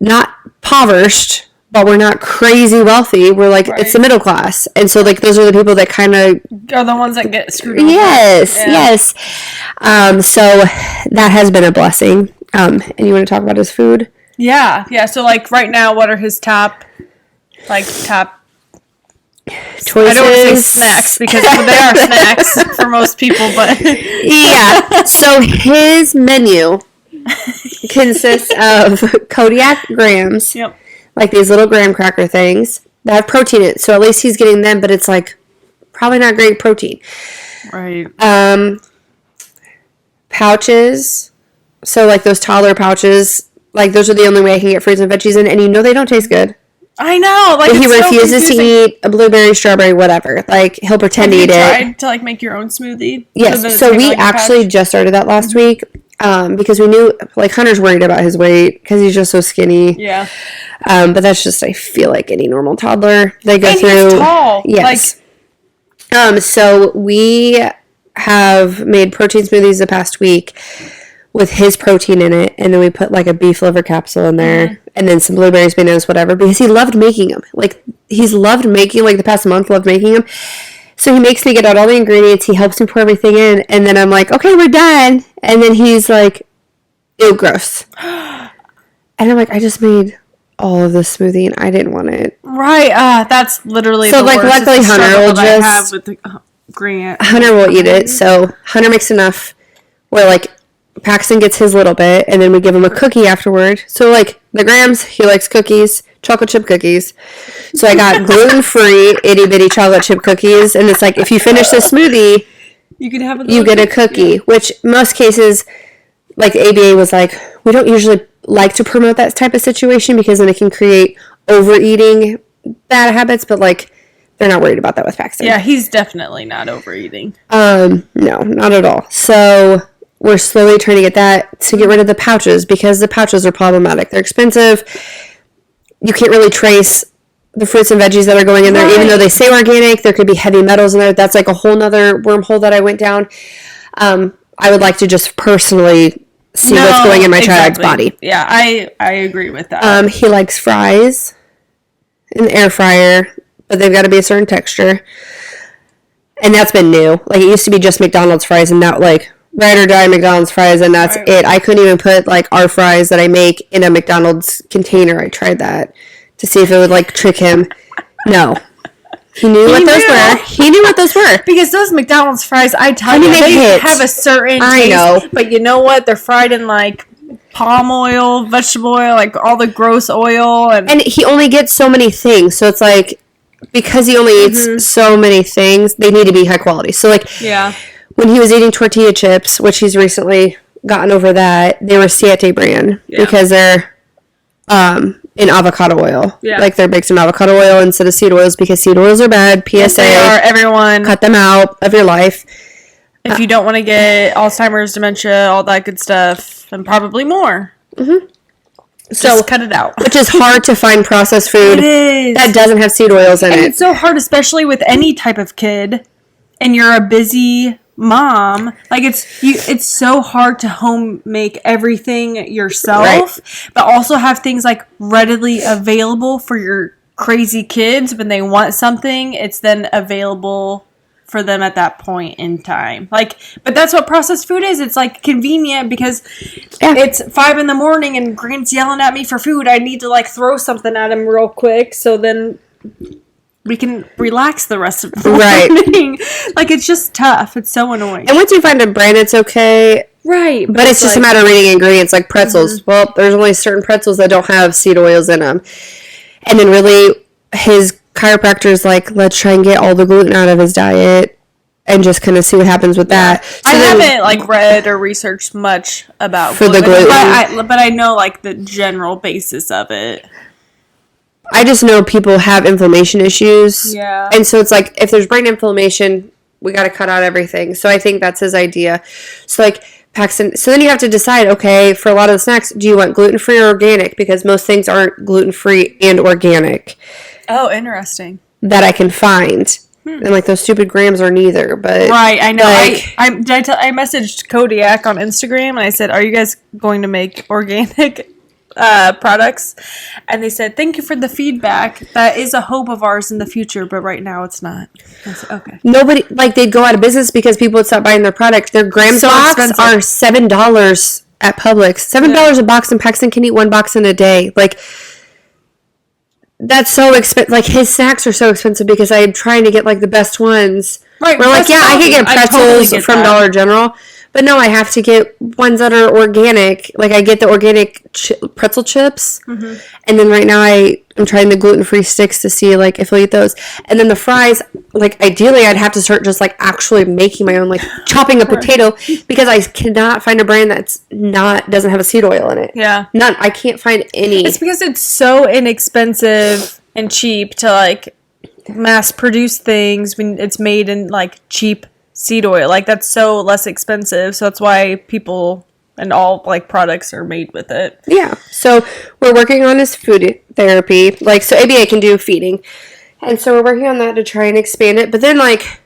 not impoverished, but we're not crazy wealthy. We're like, it's the middle class. And so, like, those are the people that kind of... Are the ones that get screwed over. Yes. So that has been a blessing. And you want to talk about his food? Yeah. So, like, right now, what are his top choices? I don't want to say snacks, because they are snacks for most people, but... Yeah. So his menu consists of Kodiak grams. Yep. Like these little graham cracker things that have protein in it. So at least he's getting them, but it's like probably not great protein. Right. Pouches. So like those toddler pouches, like those are the only way I can get fruits and veggies in, and you know they don't taste good. I know. Like, But he it's so refuses to confusing. eat a blueberry, strawberry, whatever. Like he'll pretend to Have eat you it. tried to, like, make your own smoothie? Yes. that it's So kinda we like a actually pouch? just started that last week because we knew like Hunter's worried about his weight because he's just so skinny. Yeah. But that's just, I feel like any normal toddler, they go And through. he's tall. Yes. So we have made protein smoothies the past week with his protein in it, and then we put like a beef liver capsule in there, and then some blueberries, bananas, whatever, because he loved making them. Like, he's loved making, like, the past month, loved making them. So he makes me get out all the ingredients, he helps me pour everything in, and then I'm like, okay, we're done. And then he's like, ew, gross. And I'm like, I just made all of this smoothie, and I didn't want it. Right. That's literally So, the like, worst. luckily It's the Hunter struggle will that I just- have with the Grant. Hunter will eat it, so Hunter makes enough where, like, Paxton gets his little bit, and then we give him a cookie afterward. So, like, the grams, he likes cookies, chocolate chip cookies. So I got gluten-free itty-bitty chocolate chip cookies, and it's like, if you finish this smoothie, You can have you get a cookie, which most cases, like, the ABA was like, we don't usually like to promote that type of situation because then it can create overeating bad habits, but, like, they're not worried about that with Paxton. Yeah, he's definitely not overeating. No, not at all. So we're slowly trying to get that to get rid of the pouches because the pouches are problematic. They're expensive. You can't really trace the fruits and veggies that are going in there, even though they say organic. There could be heavy metals in there. That's like a whole nother wormhole that I went down. I would like to just personally see what's going in my child's body. Yeah, I agree with that. He likes fries in the air fryer, but they've got to be a certain texture. And that's been new. Like, it used to be just McDonald's fries, and now, like, ride or die McDonald's fries, and that's it. I couldn't even put, like, our fries that I make in a McDonald's container. I tried that to see if it would, like, trick him. No. He knew what those were. He knew what those were. Because those McDonald's fries, I tell mean, you, they they hit. have a certain I taste. know. But you know what? They're fried in, like, palm oil, vegetable oil, like, all the gross oil. And he only gets so many things, so it's like, because he only eats so many things, they need to be high quality. So, like, yeah. when he was eating tortilla chips, which he's recently gotten over that, they were Siete brand because they're in avocado oil. Yeah. Like, they're baked in avocado oil instead of seed oils because seed oils are bad. PSA, They are, everyone. cut them out of your life. If you don't want to get Alzheimer's, dementia, all that good stuff, and probably more. So Just cut it out. which is hard to find processed food It is. that doesn't have seed oils in And it. it's so hard, especially with any type of kid, and you're a busy mom. Like, it's so hard to home make everything yourself, but also have things, like, readily available for your crazy kids, when they want something, it's then available for them at that point in time. Like, but that's what processed food is. It's like convenient because it's 5 a.m. and Grant's yelling at me for food. I need to like throw something at him real quick so then we can relax the rest of the morning. Like, it's just tough. It's so annoying. And once you find a brand, it's okay. Right. But it's just like, a matter of reading ingredients, like pretzels. Mm-hmm. Well, there's only certain pretzels that don't have seed oils in them. And then really, his chiropractor's like, let's try and get all the gluten out of his diet and just kind of see what happens with that. So I haven't like read or researched much about for gluten, the gluten. But I know like the general basis of it. I just know people have inflammation issues. Yeah. And so it's like, if there's brain inflammation, we got to cut out everything. So I think that's his idea. So like Paxton, so then you have to decide, okay, for a lot of the snacks, do you want gluten-free or organic? Because most things aren't gluten-free and organic. Oh, interesting. That I can find. And like those stupid grams are neither, but right, I know. Like, I messaged Kodiak on Instagram and I said, "Are you guys going to make organic products?" And they said, "Thank you for the feedback. That is a hope of ours in the future, but right now it's not." I said, okay. Nobody like they'd go out of business because people would stop buying their product. Their grams so box expensive. are $7 at Publix. $7 a box, and Paxton can eat one box in a day. Like. That's so expensive. Like, his snacks are so expensive because I'm trying to get, like, the best ones. Right. We're like, I could get pretzels from Dollar General. But no, I have to get ones that are organic. Like, I get the organic pretzel chips. Mm-hmm. And then right now I'm trying the gluten-free sticks to see, like, if I'll eat those. And then the fries, like, ideally I'd have to start just, like, actually making my own, like, chopping a potato. Because I cannot find a brand doesn't have a seed oil in it. Yeah. None. I can't find any. It's because it's so inexpensive and cheap to, like, mass produce things when it's made in, like, cheap seed oil. Like, that's so less expensive, so that's why people and all like products are made with it. Yeah. So we're working on his food therapy. Like, so ABA can do feeding, and so we're working on that to try and expand it. But then, like,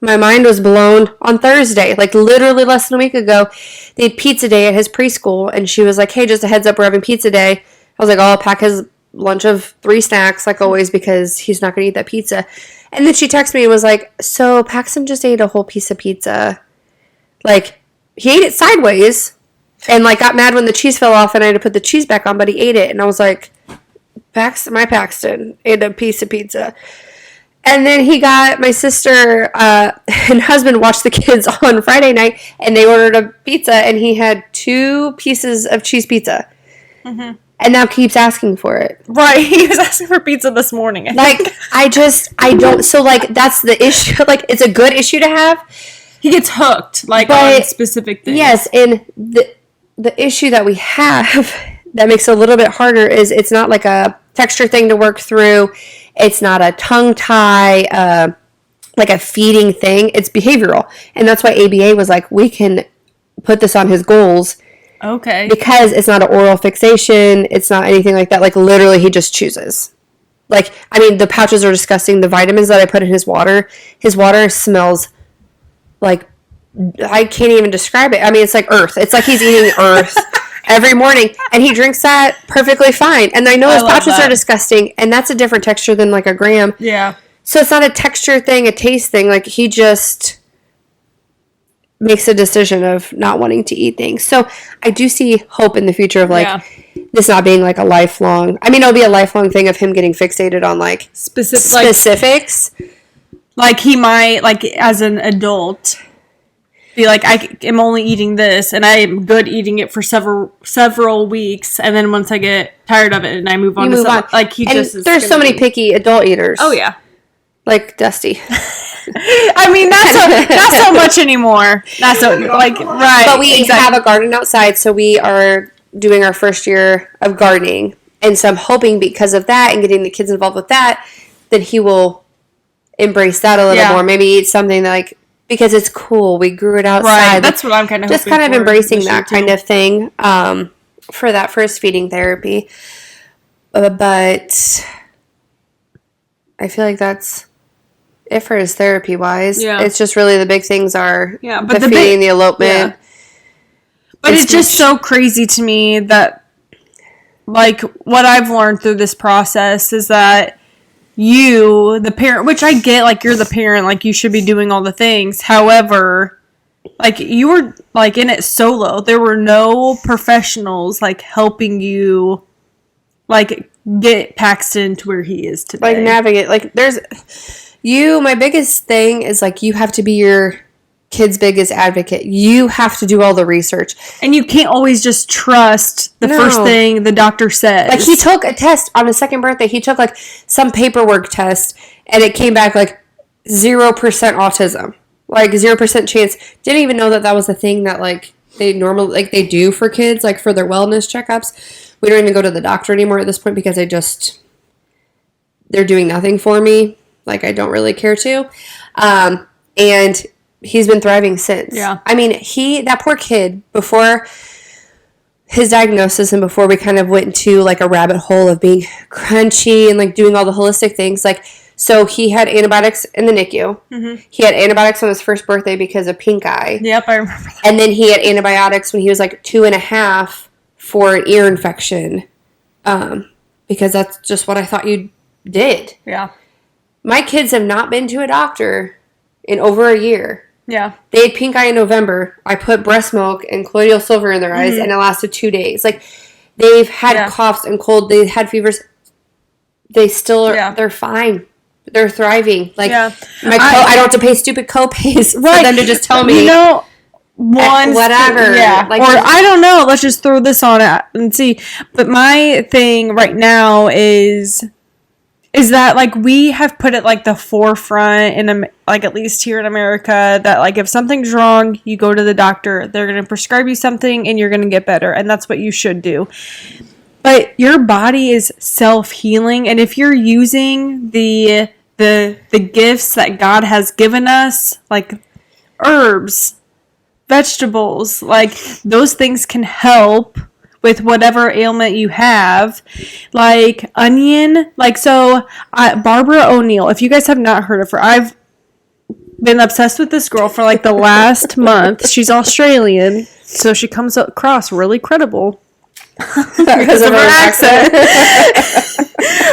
my mind was blown on Thursday, like literally less than a week ago. They had pizza day at his preschool, and she was like, "Hey, just a heads up, we're having pizza day." I was like, "Oh, I'll pack his lunch of 3 snacks like always because he's not gonna eat that pizza." And then she texted me and was like, "So Paxton just ate a whole piece of pizza. Like, he ate it sideways and, like, got mad when the cheese fell off and I had to put the cheese back on, but he ate it." And I was like, Paxton ate a piece of pizza. And then he got my sister and husband watched the kids on Friday night, and they ordered a pizza, and he had 2 pieces of cheese pizza. Mm-hmm. And now keeps asking for it. Right. He was asking for pizza this morning. Like, I don't, so, like, that's the issue. Like, it's a good issue to have. He gets hooked, like, on specific things. Yes, and the issue that we have that makes it a little bit harder is it's not like a texture thing to work through. It's not a tongue tie, like a feeding thing. It's behavioral. And that's why ABA was like, we can put this on his goals. Okay. Because it's not an oral fixation. It's not anything like that. Like, literally, he just chooses. Like, I mean, the pouches are disgusting. The vitamins that I put in his water smells like, I can't even describe it. I mean, it's like earth. It's like he's eating earth every morning. And he drinks that perfectly fine. And I know his pouches are disgusting. And that's a different texture than, like, a gram. Yeah. So it's not a texture thing, a taste thing. Like, he just makes a decision of not wanting to eat things. So I do see hope in the future of, like, this not being, like, a lifelong... I mean, it'll be a lifelong thing of him getting fixated on, like, specifics. Like, he might, like, as an adult, be like, I am only eating this, and I am good eating it for several weeks, and then once I get tired of it, and I move on to something. Like, he and just is there's so many picky adult eaters. Oh, yeah. Like Dusty. I mean, not so much anymore. Not so, like, right. But we have a garden outside, so we are doing our first year of gardening. And so I'm hoping because of that and getting the kids involved with that, that he will embrace that a little more. Maybe eat something like, because it's cool. We grew it outside. Right, that's what I'm kind of just kind of embracing that kind of thing for that first feeding therapy. But I feel like that's it for his therapy wise. Yeah. It's just really the big things are but the feeding, the elopement. Yeah. But it's just so crazy to me that, like, what I've learned through this process is that you, the parent, which I get, like, you're the parent, like, you should be doing all the things. However, like, you were, like, in it solo. There were no professionals, like, helping you, like, get Paxton to where he is today. Like, navigate. Like, my biggest thing is, like, you have to be your kid's biggest advocate. You have to do all the research. And you can't always just trust the first thing the doctor says. Like, he took a test on his second birthday. He took, like, some paperwork test, and it came back, like, 0% autism. Like, 0% chance. Didn't even know that was a thing that, like, they normally, like, they do for kids, like, for their wellness checkups. We don't even go to the doctor anymore at this point because they're doing nothing for me. Like, I don't really care to. And he's been thriving since. Yeah. I mean, that poor kid, before his diagnosis and before we kind of went into, like, a rabbit hole of being crunchy and, like, doing all the holistic things, like, so he had antibiotics in the NICU. Mm-hmm. He had antibiotics on his first birthday because of pink eye. Yep, I remember that. And then he had antibiotics when he was, like, 2.5 for an ear infection. Because that's just what I thought you did. Yeah. My kids have not been to a doctor in over a year. Yeah. They had pink eye in November. I put breast milk and colloidal silver in their eyes, and it lasted 2 days. Like, they've had coughs and cold. They had fevers. They still are. Yeah. They're fine. They're thriving. Like, I don't have to pay stupid co-pays for them to just tell me. You know, whatever. Yeah. Like, or I don't know. Let's just throw this on it and see. But my thing right now is that, like, we have put it, like, the forefront in, like, at least here in America, that, like, if something's wrong, you go to the doctor. They're going to prescribe you something and you're going to get better. And that's what you should do. But your body is self-healing, and if you're using the gifts that God has given us, like herbs, vegetables, like, those things can help with whatever ailment you have. Like onion, like, so Barbara O'Neill, if you guys have not heard of her, I've been obsessed with this girl for, like, the last month. She's Australian, so she comes across really credible. Because of her accent.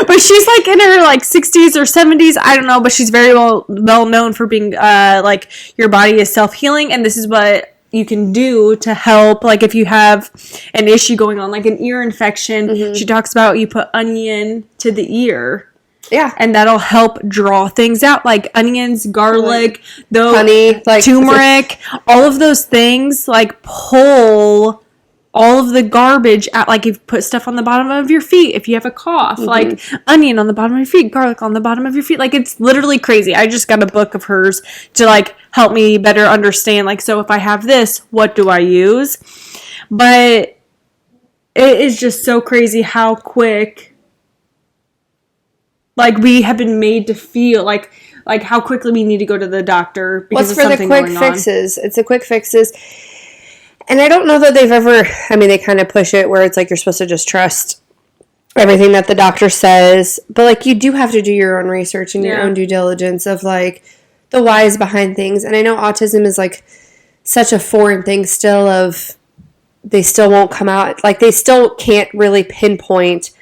But she's, like, in her, like, 60s or 70s, I don't know, but she's very well known for being like, your body is self-healing, and this is what you can do to help, like, if you have an issue going on, like an ear infection. She talks about you put onion to the ear. Yeah. And that'll help draw things out, like onions, garlic, honey, like, turmeric, all of those things, like, pull all of the garbage out. Like, if you put stuff on the bottom of your feet, if you have a cough, like onion on the bottom of your feet, garlic on the bottom of your feet. Like, it's literally crazy. I just got a book of hers to, like, help me better understand, like, so if I have this, what do I use? But it is just so crazy how quick, like, we have been made to feel like how quickly we need to go to the doctor because of something going on. What's for the quick fixes? It's the quick fixes. And I don't know that they've ever, I mean, they kind of push it where it's like you're supposed to just trust everything that the doctor says. But, like, you do have to do your own research and your own due diligence of, like, the whys behind things. And I know autism is, like, such a foreign thing still of, they still won't come out. Like, they still can't really pinpoint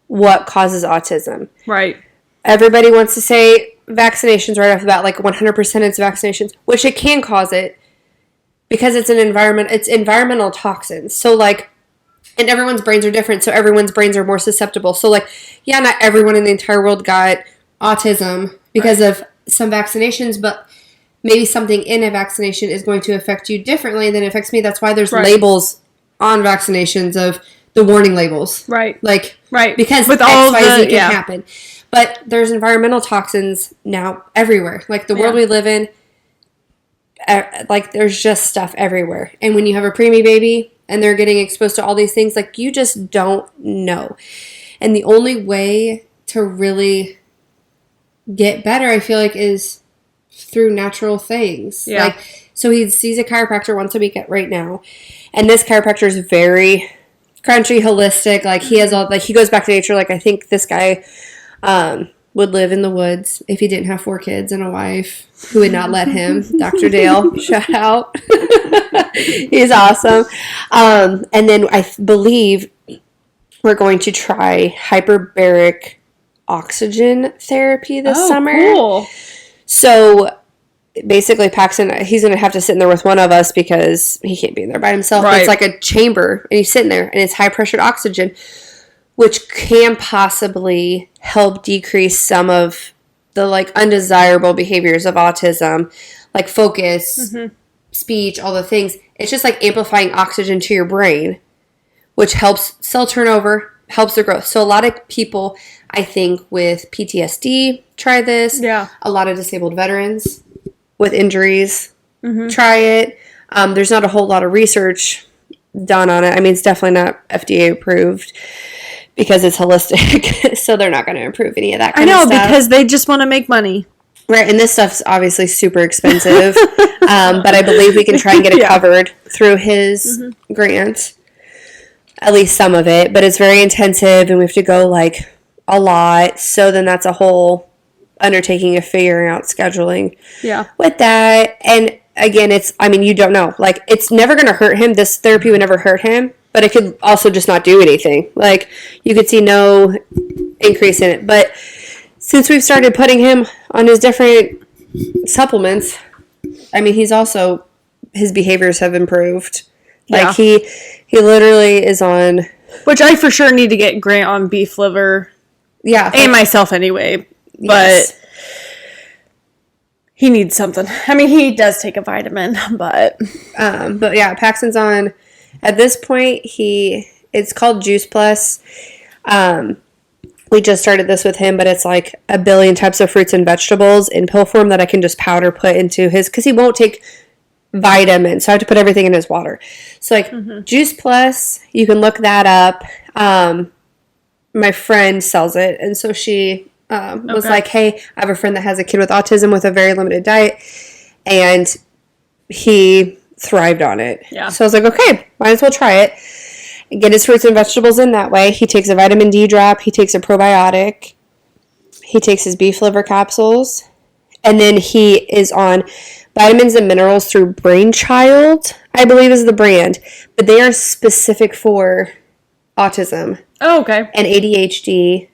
what causes autism. Right. Everybody wants to say vaccinations right off the bat, like 100% it's vaccinations, which it can cause it. Because it's environmental toxins. So, like, and everyone's brains are different, so everyone's brains are more susceptible. So, like, yeah, not everyone in the entire world got autism because of some vaccinations, but maybe something in a vaccination is going to affect you differently than it affects me. That's why there's labels on vaccinations of the warning labels. Right. Like, because with XYZ can happen. But there's environmental toxins now everywhere. Like, the world we live in, like, there's just stuff everywhere. And when you have a preemie baby and they're getting exposed to all these things, like, you just don't know. And the only way to really get better, I feel like, is through natural things. Yeah. Like, so he sees a chiropractor once a week right now. And this chiropractor is very crunchy, holistic. Like, he has all, like, he goes back to nature. Like, I think this guy would live in the woods if he didn't have 4 kids and a wife who would not let him. Dr. Dale, shout out. He's awesome. And then I believe we're going to try hyperbaric oxygen therapy this Oh, summer. cool. So basically, Paxton, he's going to have to sit in there with one of us because he can't be in there by himself. Right. It's like a chamber, and he's sitting there, and it's high-pressured oxygen, which can possibly help decrease some of the, like, undesirable behaviors of autism, like focus, speech, all the things. It's just like amplifying oxygen to your brain, which helps cell turnover, helps their growth. So a lot of people, I think, with PTSD try this. Yeah. A lot of disabled veterans with injuries try it. There's not a whole lot of research done on it. I mean, it's definitely not FDA approved because it's holistic. So they're not going to improve any of that kind of stuff. I know, because they just want to make money. Right, and this stuff's obviously super expensive, but I believe we can try and get it covered through his grant, at least some of it, but it's very intensive, and we have to go, like, a lot, so then that's a whole undertaking of figuring out scheduling with that, and again, you don't know, like, it's never going to hurt him, this therapy would never hurt him, but it could also just not do anything, like, you could see no increase in it, but since we've started putting him on his different supplements, I mean, his behaviors have improved. Like, he literally is on... Which I for sure need to get Grant on beef liver. Yeah. And myself anyway. But he needs something. I mean, he does take a vitamin, but... But yeah, Paxton's on... At this point, it's called Juice Plus. We just started this with him, but it's like 1 billion types of fruits and vegetables in pill form that I can just powder put into his, because he won't take vitamins, so I have to put everything in his water. So like Juice Plus, you can look that up. My friend sells it, and so she was like, hey, I have a friend that has a kid with autism with a very limited diet, and he thrived on it. Yeah. So I was like, okay, might as well try it. Get his fruits and vegetables in that way. He takes a vitamin D drop. He takes a probiotic. He takes his beef liver capsules. And then he is on vitamins and minerals through Brainchild, I believe is the brand. But they are specific for autism. Oh, okay. And ADHD.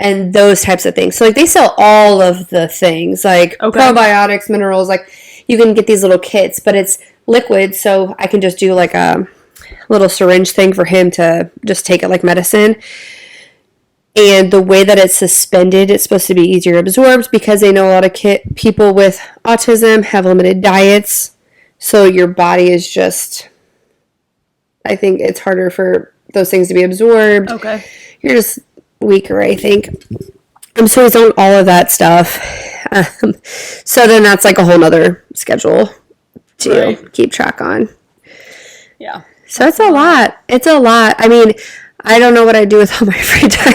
And those types of things. So, like, they sell all of the things. Like, probiotics, minerals. Like, you can get these little kits. But it's liquid, so I can just do, like, a little syringe thing for him to just take it like medicine. And the way that it's suspended, it's supposed to be easier absorbed because they know a lot of people with autism have limited diets. So your body is just, I think it's harder for those things to be absorbed. Okay. You're just weaker, I think. So he's on all of that stuff. So then that's like a whole nother schedule to keep track on. Yeah. So it's a lot. It's a lot. I mean, I don't know what I do with all my free time.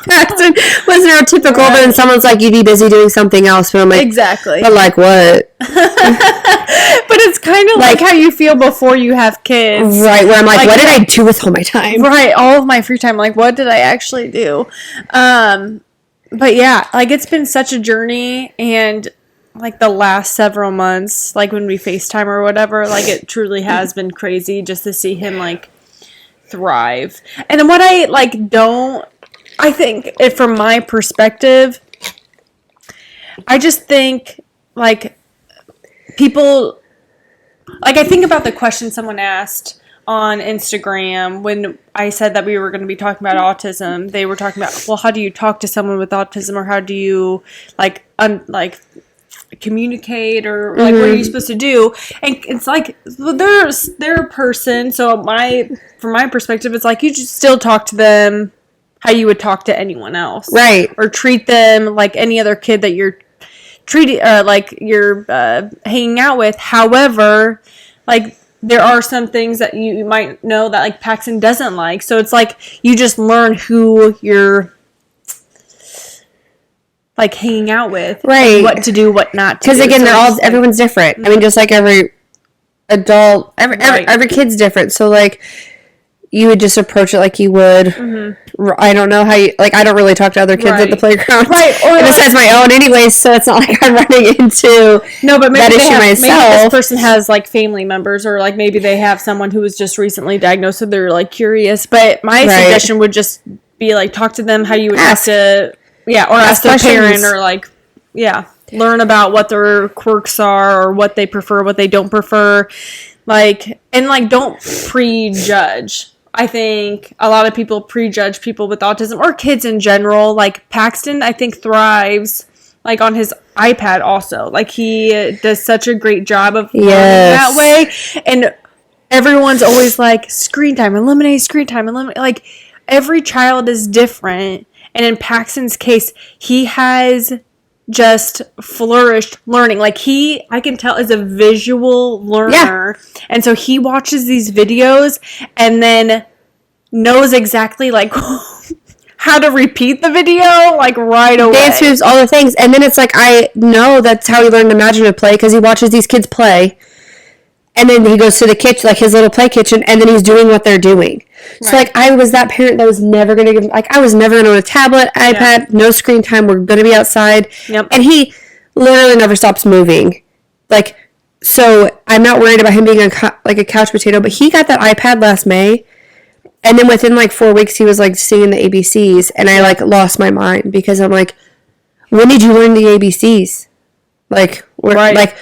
Paxton was neurotypical, but then someone's like, you'd be busy doing something else. But I'm like, exactly. But like what? But it's kind of like how you feel before you have kids. Right, where I'm like what did I do with all my time? Right, all of my free time. Like, what did I actually do? But yeah, like, it's been such a journey, and like the last several months, like when we FaceTime or whatever, like it truly has been crazy just to see him like thrive. And then what I like I think from my perspective, I just think like people, like I think about the question someone asked on Instagram when I said that we were going to be talking about autism. They were talking about, well, how do you talk to someone with autism, or how do you like communicate, or like what are you supposed to do? And it's like, well, they're a person, so from my perspective, it's like you just still talk to them how you would talk to anyone else, right? Or treat them like any other kid that you're treating, like you're hanging out with. However, like there are some things that you might know that like Paxton doesn't like, so it's like you just learn who you're like hanging out with, right? What to do, what not to do. Because again, everyone's different. I mean, just like every adult, every kid's different. So like, you would just approach it like you would. I don't know how you, like, I don't really talk to other kids at the playground, right? Or besides my own, anyways. So it's not like I'm running into that issue myself. Maybe this person has like family members, or like maybe they have someone who was just recently diagnosed, so they're like curious. But my suggestion would just be like, talk to them how you would Ask. have to, or ask their questions. parent, or like, learn about what their quirks are, or what they prefer, what they don't prefer. Like, and like, don't prejudge. I think a lot of people prejudge people with autism, or kids in general. Like, Paxton, I think, thrives like on his iPad also. Like, he does such a great job of learning that way. And everyone's always like, screen time, eliminate screen time, eliminate. Like, every child is different. And in Paxton's case, he has just flourished learning. Like, I can tell, is a visual learner. Yeah. And so he watches these videos and then knows exactly like how to repeat the video, like, right away. Dance moves, all the things. And then it's like, I know that's how he learned imaginative play, because he watches these kids play. And then he goes to the kitchen, like his little play kitchen, and then he's doing what they're doing. Right. So, like, I was that parent that was never going to give, like, I was never going to own a tablet, iPad, no screen time, we're going to be outside. Yep. And he literally never stops moving. Like, so I'm not worried about him being a couch potato, but he got that iPad last May. And then within, like, 4 weeks, he was, like, singing the ABCs. And I, like, lost my mind, because I'm like, when did you learn the ABCs? Like, like,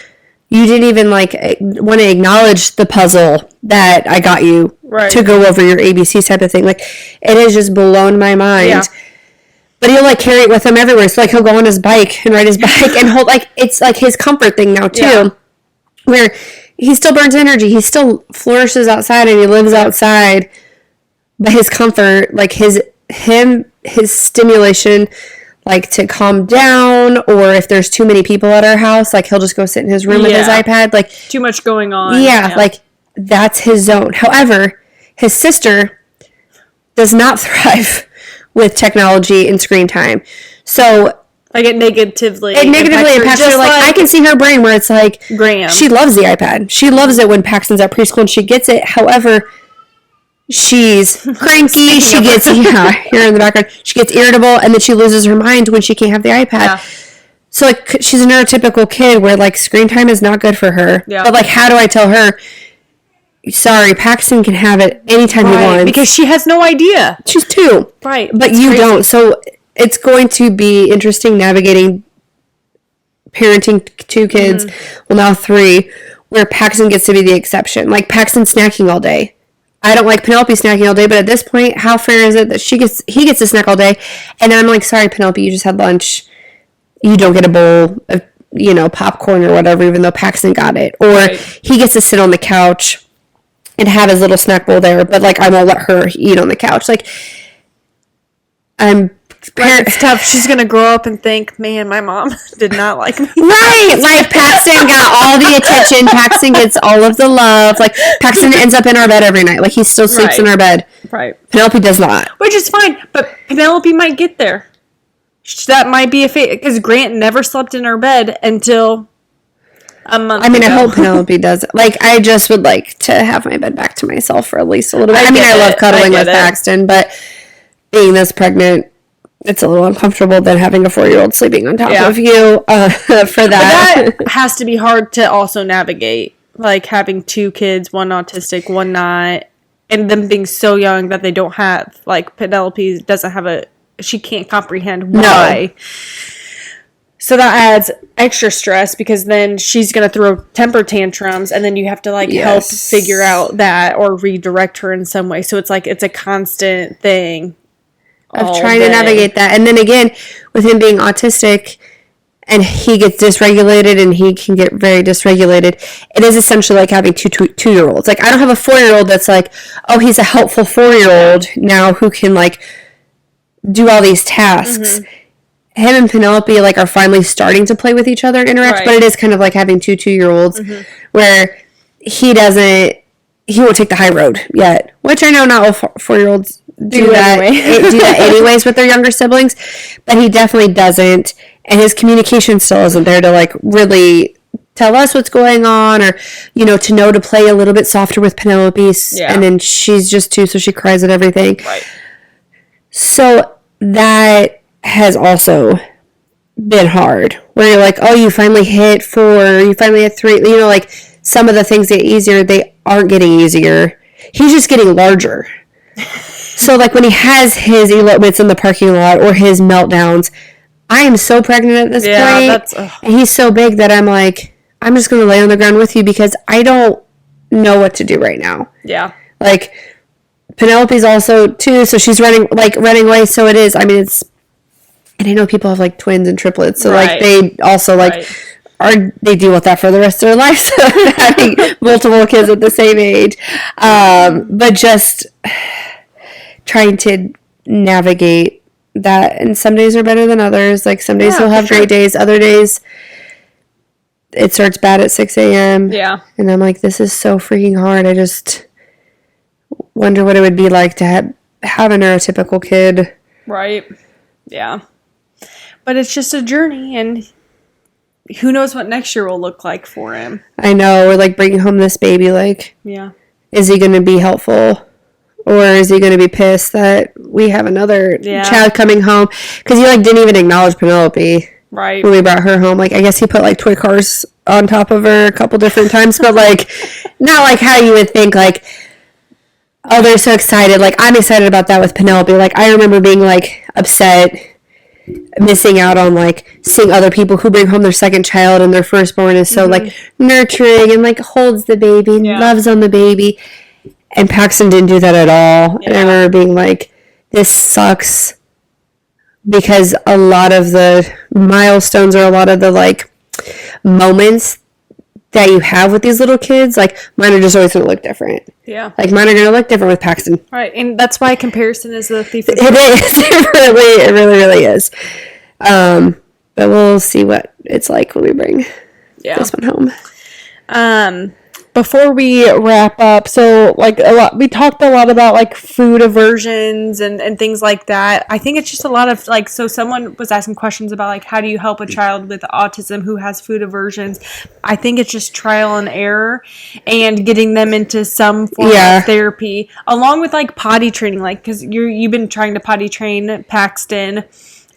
you didn't even, like, want to acknowledge the puzzle that I got you to go over your ABCs type of thing. Like, it has just blown my mind. Yeah. But he'll, like, carry it with him everywhere. So, like, he'll go on his bike and ride his bike and hold, like, it's, like, his comfort thing now, too. Yeah. Where he still burns energy. He still flourishes outside and he lives outside. But his comfort, like, his stimulation, like, to calm down, or if there's too many people at our house, like, he'll just go sit in his room with his iPad. Like, too much going on. Yeah, like, that's his zone. However, his sister does not thrive with technology and screen time. So, like, it negatively impacts her. Like, I can see her brain where it's like, Graham. She loves the iPad. She loves it when Paxton's at preschool and she gets it. However, she's cranky. She gets, here in the background, she gets irritable, and then she loses her mind when she can't have the iPad. Yeah. So, like, she's a neurotypical kid where, like, screen time is not good for her. Yeah. But, like, how do I tell her, sorry, Paxton can have it anytime he wants? Because she has no idea. She's 2. Right. But you crazy. Don't. So, it's going to be interesting navigating parenting 2 kids, well, now 3, where Paxton gets to be the exception. Like, Paxton's snacking all day. I don't like Penelope snacking all day, but at this point, how fair is it that he gets to snack all day, and then I'm like, sorry, Penelope, you just had lunch. You don't get a bowl of, popcorn or whatever, even though Paxton got it. Or he gets to sit on the couch and have his little snack bowl there, but, like, I won't let her eat on the couch. Like, it's tough. She's going to grow up and think, man, my mom did not like me. Right. Like, Paxton got all the attention. Paxton gets all of the love. Like, Paxton ends up in our bed every night. Like, he still sleeps in our bed. Right. Penelope does not. Which is fine. But Penelope might get there. That might be a fate. Because Grant never slept in our bed until a month ago. I hope Penelope does. Like, I just would like to have my bed back to myself for at least a little bit. I love cuddling with Paxton, but being this pregnant, it's a little uncomfortable than having a 4-year-old sleeping on top of you for that. But that has to be hard to also navigate. Like, having 2 kids, one autistic, one not, and them being so young that they don't have, like, Penelope doesn't have she can't comprehend why. No. So that adds extra stress, because then she's going to throw temper tantrums, and then you have to, like, help figure out that or redirect her in some way. So it's like, it's a constant thing. Of trying to navigate that. And then again, with him being autistic and he gets dysregulated and he can get very dysregulated, it is essentially like having two-year-olds. Like, I don't have a 4-year-old that's like, oh, he's a helpful 4-year-old now who can, like, do all these tasks. Mm-hmm. Him and Penelope, like, are finally starting to play with each other and interact, but it is kind of like having 2-year-olds where he won't take the high road yet, which I know not all 4-year-olds do that anyways with their younger siblings, but he definitely doesn't, and his communication still isn't there to, like, really tell us what's going on, or, to know to play a little bit softer with Penelope, and then she's just 2, so she cries at everything. Right. So that has also been hard, where you're like, oh, you finally hit 4, you finally hit 3, like, some of the things get easier, they aren't getting easier. He's just getting larger. So, like, when he has his elopements in the parking lot or his meltdowns, I am so pregnant at this point. And he's so big that I'm like, I'm just going to lay on the ground with you because I don't know what to do right now. Yeah. Like, Penelope's also, too, so she's running away. So it is. I mean, it's, and I know people have, like, twins and triplets. So, like, they also, like, they deal with that for the rest of their lives. Having multiple kids at the same age. But just trying to navigate that, and some days are better than others. Like, some days he'll have great days, other days it starts bad at 6 a.m. Yeah. And I'm like, this is so freaking hard. I just wonder what it would be like to have a neurotypical kid. Right. Yeah. But it's just a journey, and who knows what next year will look like for him. I know. We're like bringing home this baby, like, yeah, is he going to be helpful? Or is he going to be pissed that we have another child coming home? Because he, like, didn't even acknowledge Penelope. Right. When we brought her home. Like, I guess he put, like, toy cars on top of her a couple different times. But, like, not like how you would think, like, oh, they're so excited. Like, I'm excited about that with Penelope. Like, I remember being, like, upset, missing out on, like, seeing other people who bring home their second child, and their firstborn is so, like, nurturing and, like, holds the baby and loves on the baby. And Paxton didn't do that at all. Yeah. And I remember being like, this sucks, because a lot of the milestones, or a lot of the, like, moments that you have with these little kids, like, mine are just always going to look different. Yeah. Like, mine are going to look different with Paxton. Right. And that's why comparison is the thief of joy. It is. It really is. But we'll see what it's like when we bring this one home. Before we wrap up, so, like, we talked a lot about, like, food aversions and things like that. I think it's just a lot of, like, so someone was asking questions about, like, how do you help a child with autism who has food aversions? I think it's just trial and error and getting them into some form of therapy, along with, like, potty training, like, because you've been trying to potty train Paxton.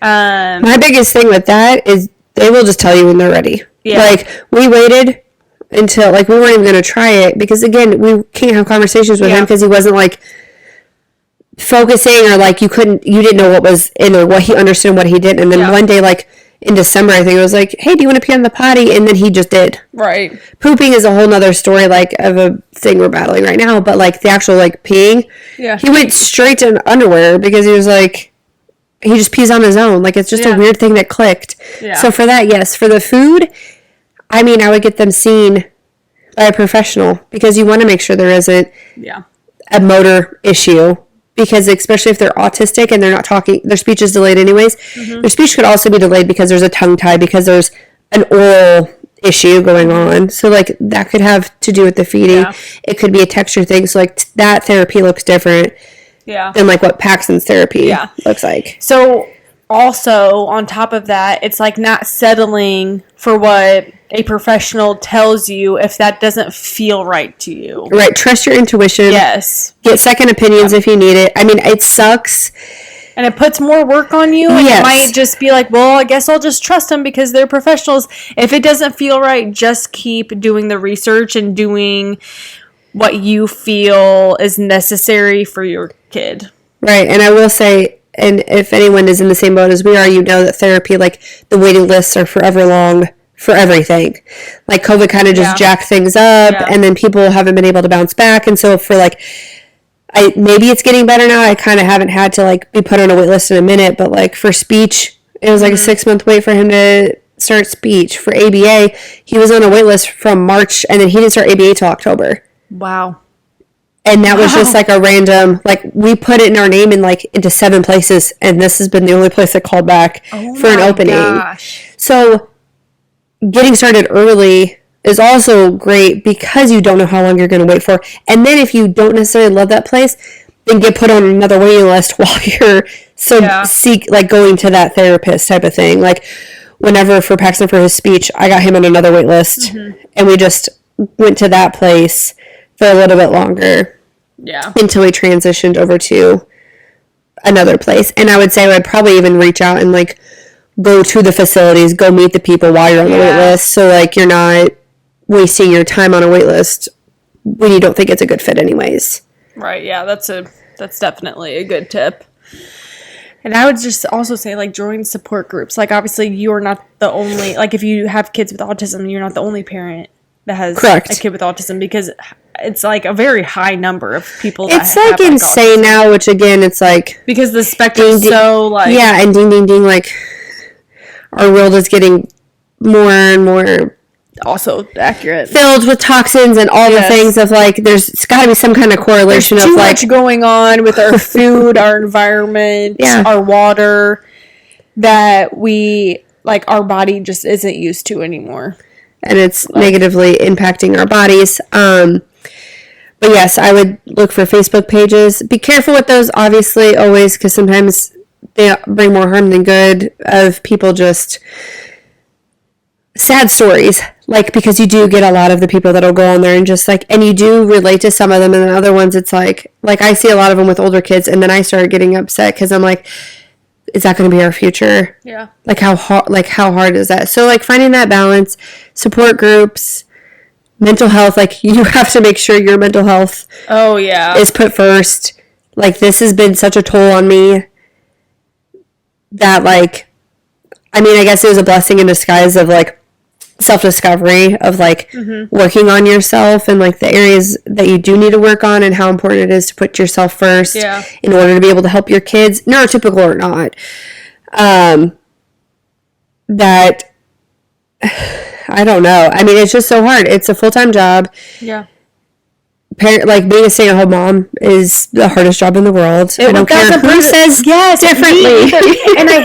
My biggest thing with that is they will just tell you when they're ready. Yeah. Like, we waited until, like, we weren't even going to try it, because, again, we can't have conversations with him because he wasn't, like, focusing, or, like, you didn't know what was in, or what he understood, what he didn't. And then one day, like, in December, I think it was like, hey, do you want to pee on the potty? And then he just did. Right. Pooping is a whole nother story, like, of a thing we're battling right now. But, like, the actual, like, peeing, he went straight to underwear, because he was like, he just pees on his own. Like, it's just a weird thing that clicked. Yeah. So for that, yes. For the food, I mean, I would get them seen by a professional, because you want to make sure there isn't a motor issue, because especially if they're autistic and they're not talking, their speech is delayed anyways. Mm-hmm. Their speech could also be delayed because there's a tongue tie, because there's an oral issue going on. So, like, that could have to do with the feeding. Yeah. It could be a texture thing. So, like, that therapy looks different than, like, what Paxton's therapy looks like. So, also, on top of that, it's, like, not settling for what a professional tells you if that doesn't feel right to you. Right. Trust your intuition. Yes. Get second opinions if you need it. I mean, it sucks. And it puts more work on you. And it might just be like, well, I guess I'll just trust them because they're professionals. If it doesn't feel right, just keep doing the research and doing what you feel is necessary for your kid. Right. And I will say, and if anyone is in the same boat as we are, you know that therapy, like, the waiting lists are forever long for everything. Like, COVID kind of just jacked things up, and then people haven't been able to bounce back. And so for, like, maybe it's getting better now. I kind of haven't had to, like, be put on a wait list in a minute, but, like, for speech, it was like a 6-month wait for him to start speech. For ABA, he was on a wait list from March, and then he didn't start ABA till October. Wow. And that was just, like, a random, like, we put it in our name in, like, into 7 places, and this has been the only place that called back for an opening. Gosh. So getting started early is also great, because you don't know how long you're going to wait for. And then if you don't necessarily love that place, then get put on another waiting list while you're going to that therapist type of thing. Like, whenever for Paxton for his speech, I got him on another wait list, and we just went to that place for a little bit longer. Yeah. Until we transitioned over to another place. And I would say I would probably even reach out and, like, go to the facilities, go meet the people while you're on the wait list. So, like, you're not wasting your time on a wait list when you don't think it's a good fit anyways. Right. Yeah. That's That's definitely a good tip. And I would just also say, like, join support groups. Like, obviously, you're not the only, like, if you have kids with autism, you're not the only parent that has a kid with autism, because it's, like, a very high number of people that it's, like, insane autism. now, which, again, it's, like... Because the spectrum is so, like... Yeah, and ding, ding, ding, like, our world is getting more and more... Also accurate. Filled with toxins and all the things of, like, there's got to be some kind of correlation there's of, like... too much going on with our food, our environment, our water, that we, like, our body just isn't used to anymore. And it's negatively impacting our bodies. But yes, I would look for Facebook pages. Be careful with those, obviously, always, because sometimes they bring more harm than good, of people just... sad stories, like, because you do get a lot of the people that'll go on there and just, like, and you do relate to some of them, and then other ones it's like I see a lot of them with older kids, and then I started getting upset because I'm like, is that going to be our future? Yeah. Like, how hard is that? So, like, finding that balance, support groups, mental health, like, you have to make sure your mental health is put first. Like, this has been such a toll on me that, like, I mean, I guess it was a blessing in disguise of, like, self-discovery of, like, working on yourself and, like, the areas that you do need to work on, and how important it is to put yourself first in order to be able to help your kids, neurotypical or not. That, I don't know. I mean, it's just so hard. It's a full-time job. Yeah. Like, being a stay-at-home mom is the hardest job in the world. I don't care who says differently. And I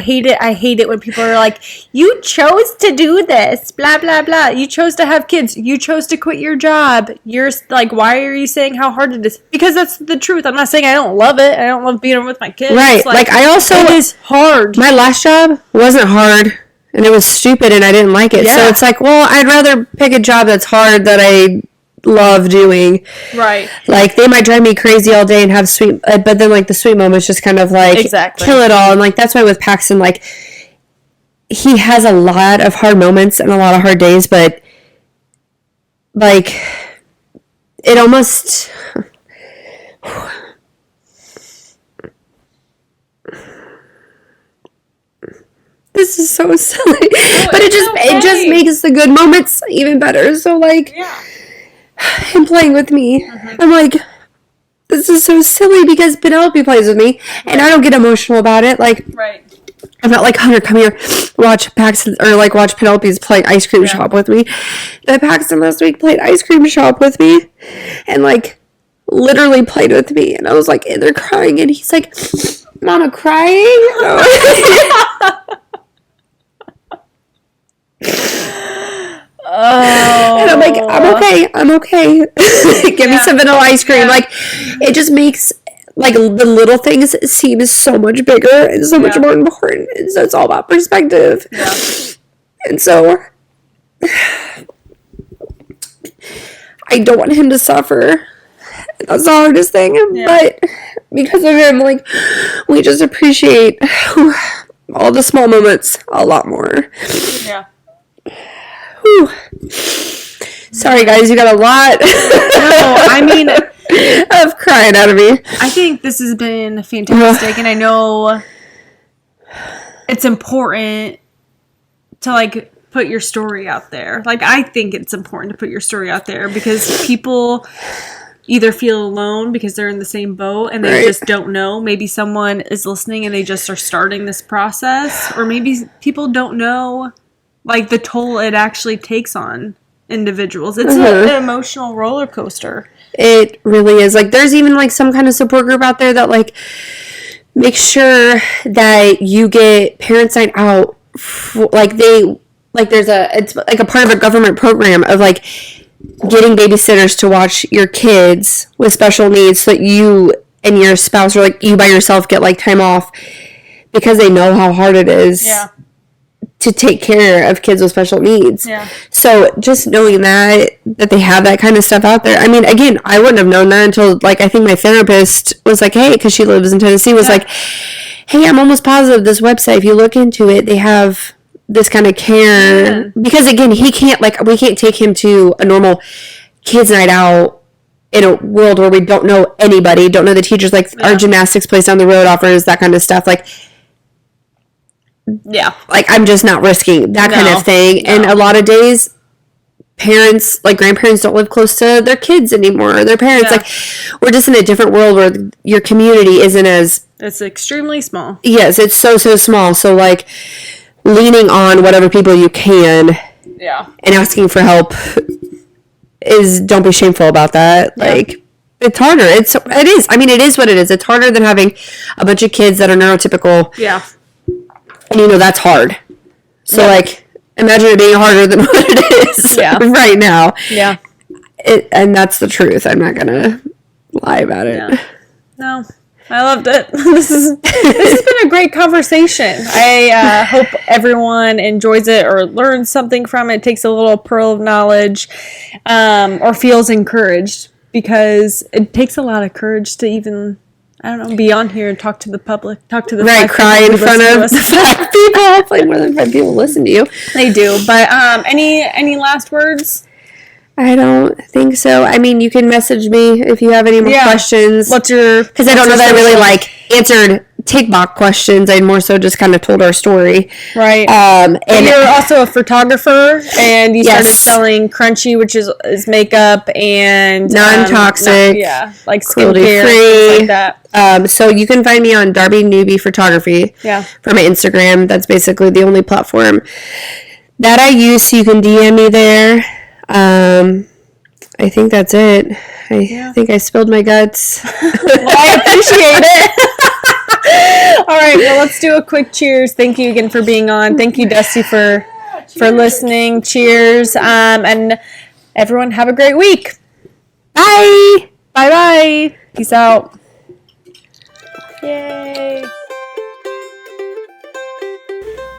hate it when people are like, you chose to do this, blah, blah, blah. You chose to have kids. You chose to quit your job. You're like, why are you saying how hard it is? Because that's the truth. I'm not saying I don't love it. I don't love being with my kids. Right. Like, I also... It is hard. My last job wasn't hard, and it was stupid, and I didn't like it. Yeah. So it's like, well, I'd rather pick a job that's hard that I... love doing. Right. Like, they might drive me crazy all day and have sweet, but then, like, the sweet moments just kind of, like, kill it all. And, like, that's why with Paxton, like, he has a lot of hard moments and a lot of hard days, but, like, it almost... This is so silly. But it just makes the good moments even better. So, like... him playing with me. I'm like, this is so silly, because Penelope plays with me, and I don't get emotional about it. Like, I'm not like, Hunter, come here, watch Paxton, or like watch Penelope's play ice cream shop with me. But Paxton last week played ice cream shop with me, and like literally played with me, and I was like in there crying, and he's like, Mama, crying? Oh. And I'm like, I'm okay. Give me some vanilla ice cream. Like, it just makes, like, the little things seem so much bigger and so much more important. And so it's all about perspective. Yeah. And so, I don't want him to suffer. That's the hardest thing. Yeah. But because of him, like, we just appreciate all the small moments a lot more. Yeah. Whew. Sorry, guys, you got a lot. No, I mean, of crying out of me. I think this has been fantastic, and I know it's important to, like, put your story out there. Like, I think it's important to put your story out there, because people either feel alone because they're in the same boat and they just don't know. Maybe someone is listening and they just are starting this process, or maybe people don't know, like, the toll it actually takes on individuals. It's an emotional roller coaster. It really is. Like, there's even, like, some kind of support group out there that, like, make sure that you get Parents Night Out. It's like a part of a government program of, like, getting babysitters to watch your kids with special needs, so that you and your spouse, or, like, you by yourself, get, like, time off, because they know how hard it is to take care of kids with special needs. Yeah. So just knowing that they have that kind of stuff out there. I mean, again, I wouldn't have known that until, like, I think my therapist was like, hey, because she lives in Tennessee, was like, hey, I'm almost positive this website, if you look into it, they have this kind of care. Because, again, he can't, like, we can't take him to a normal kids night out in a world where we don't know anybody, don't know the teachers, like our gymnastics place down the road offers that kind of stuff. Like I'm just not risking that kind of thing. And a lot of days, parents, like grandparents, don't live close to their kids anymore, or their parents. Like, we're just in a different world where your community isn't as... It's extremely small. Yes, it's so small. So, like, leaning on whatever people you can and asking for help don't be shameful about that. Like, it's harder. It is. I mean, it is what it is. It's harder than having a bunch of kids that are neurotypical. Yeah. And, that's hard. So, like, imagine it being harder than what it is right now. Yeah. And that's the truth. I'm not going to lie about it. Yeah. No, I loved it. This has been a great conversation. I hope everyone enjoys it or learns something from it, takes a little pearl of knowledge, or feels encouraged, because it takes a lot of courage to even... I don't know, be on here and talk to the public, talk to the cry in front of 5 people. Hopefully more than 5 people listen to you. They do. But any last words? I don't think so. I mean, you can message me if you have any more questions. Because I don't know that I really answered take-back questions. I more so just kind of told our story. Right. And you're also a photographer, and you started selling Crunchy, which is makeup and non-toxic, like skincare, free, like that. So you can find me on Darby Newbie Photography. For my Instagram. That's basically the only platform that I use. So you can DM me there. I think that's it. I think I spilled my guts. Well, I appreciate it. All right, well, let's do a quick cheers. Thank you again for being on. Thank you, Dusty, for listening. Cheers. And everyone have a great week. Bye. Bye-bye. Peace out.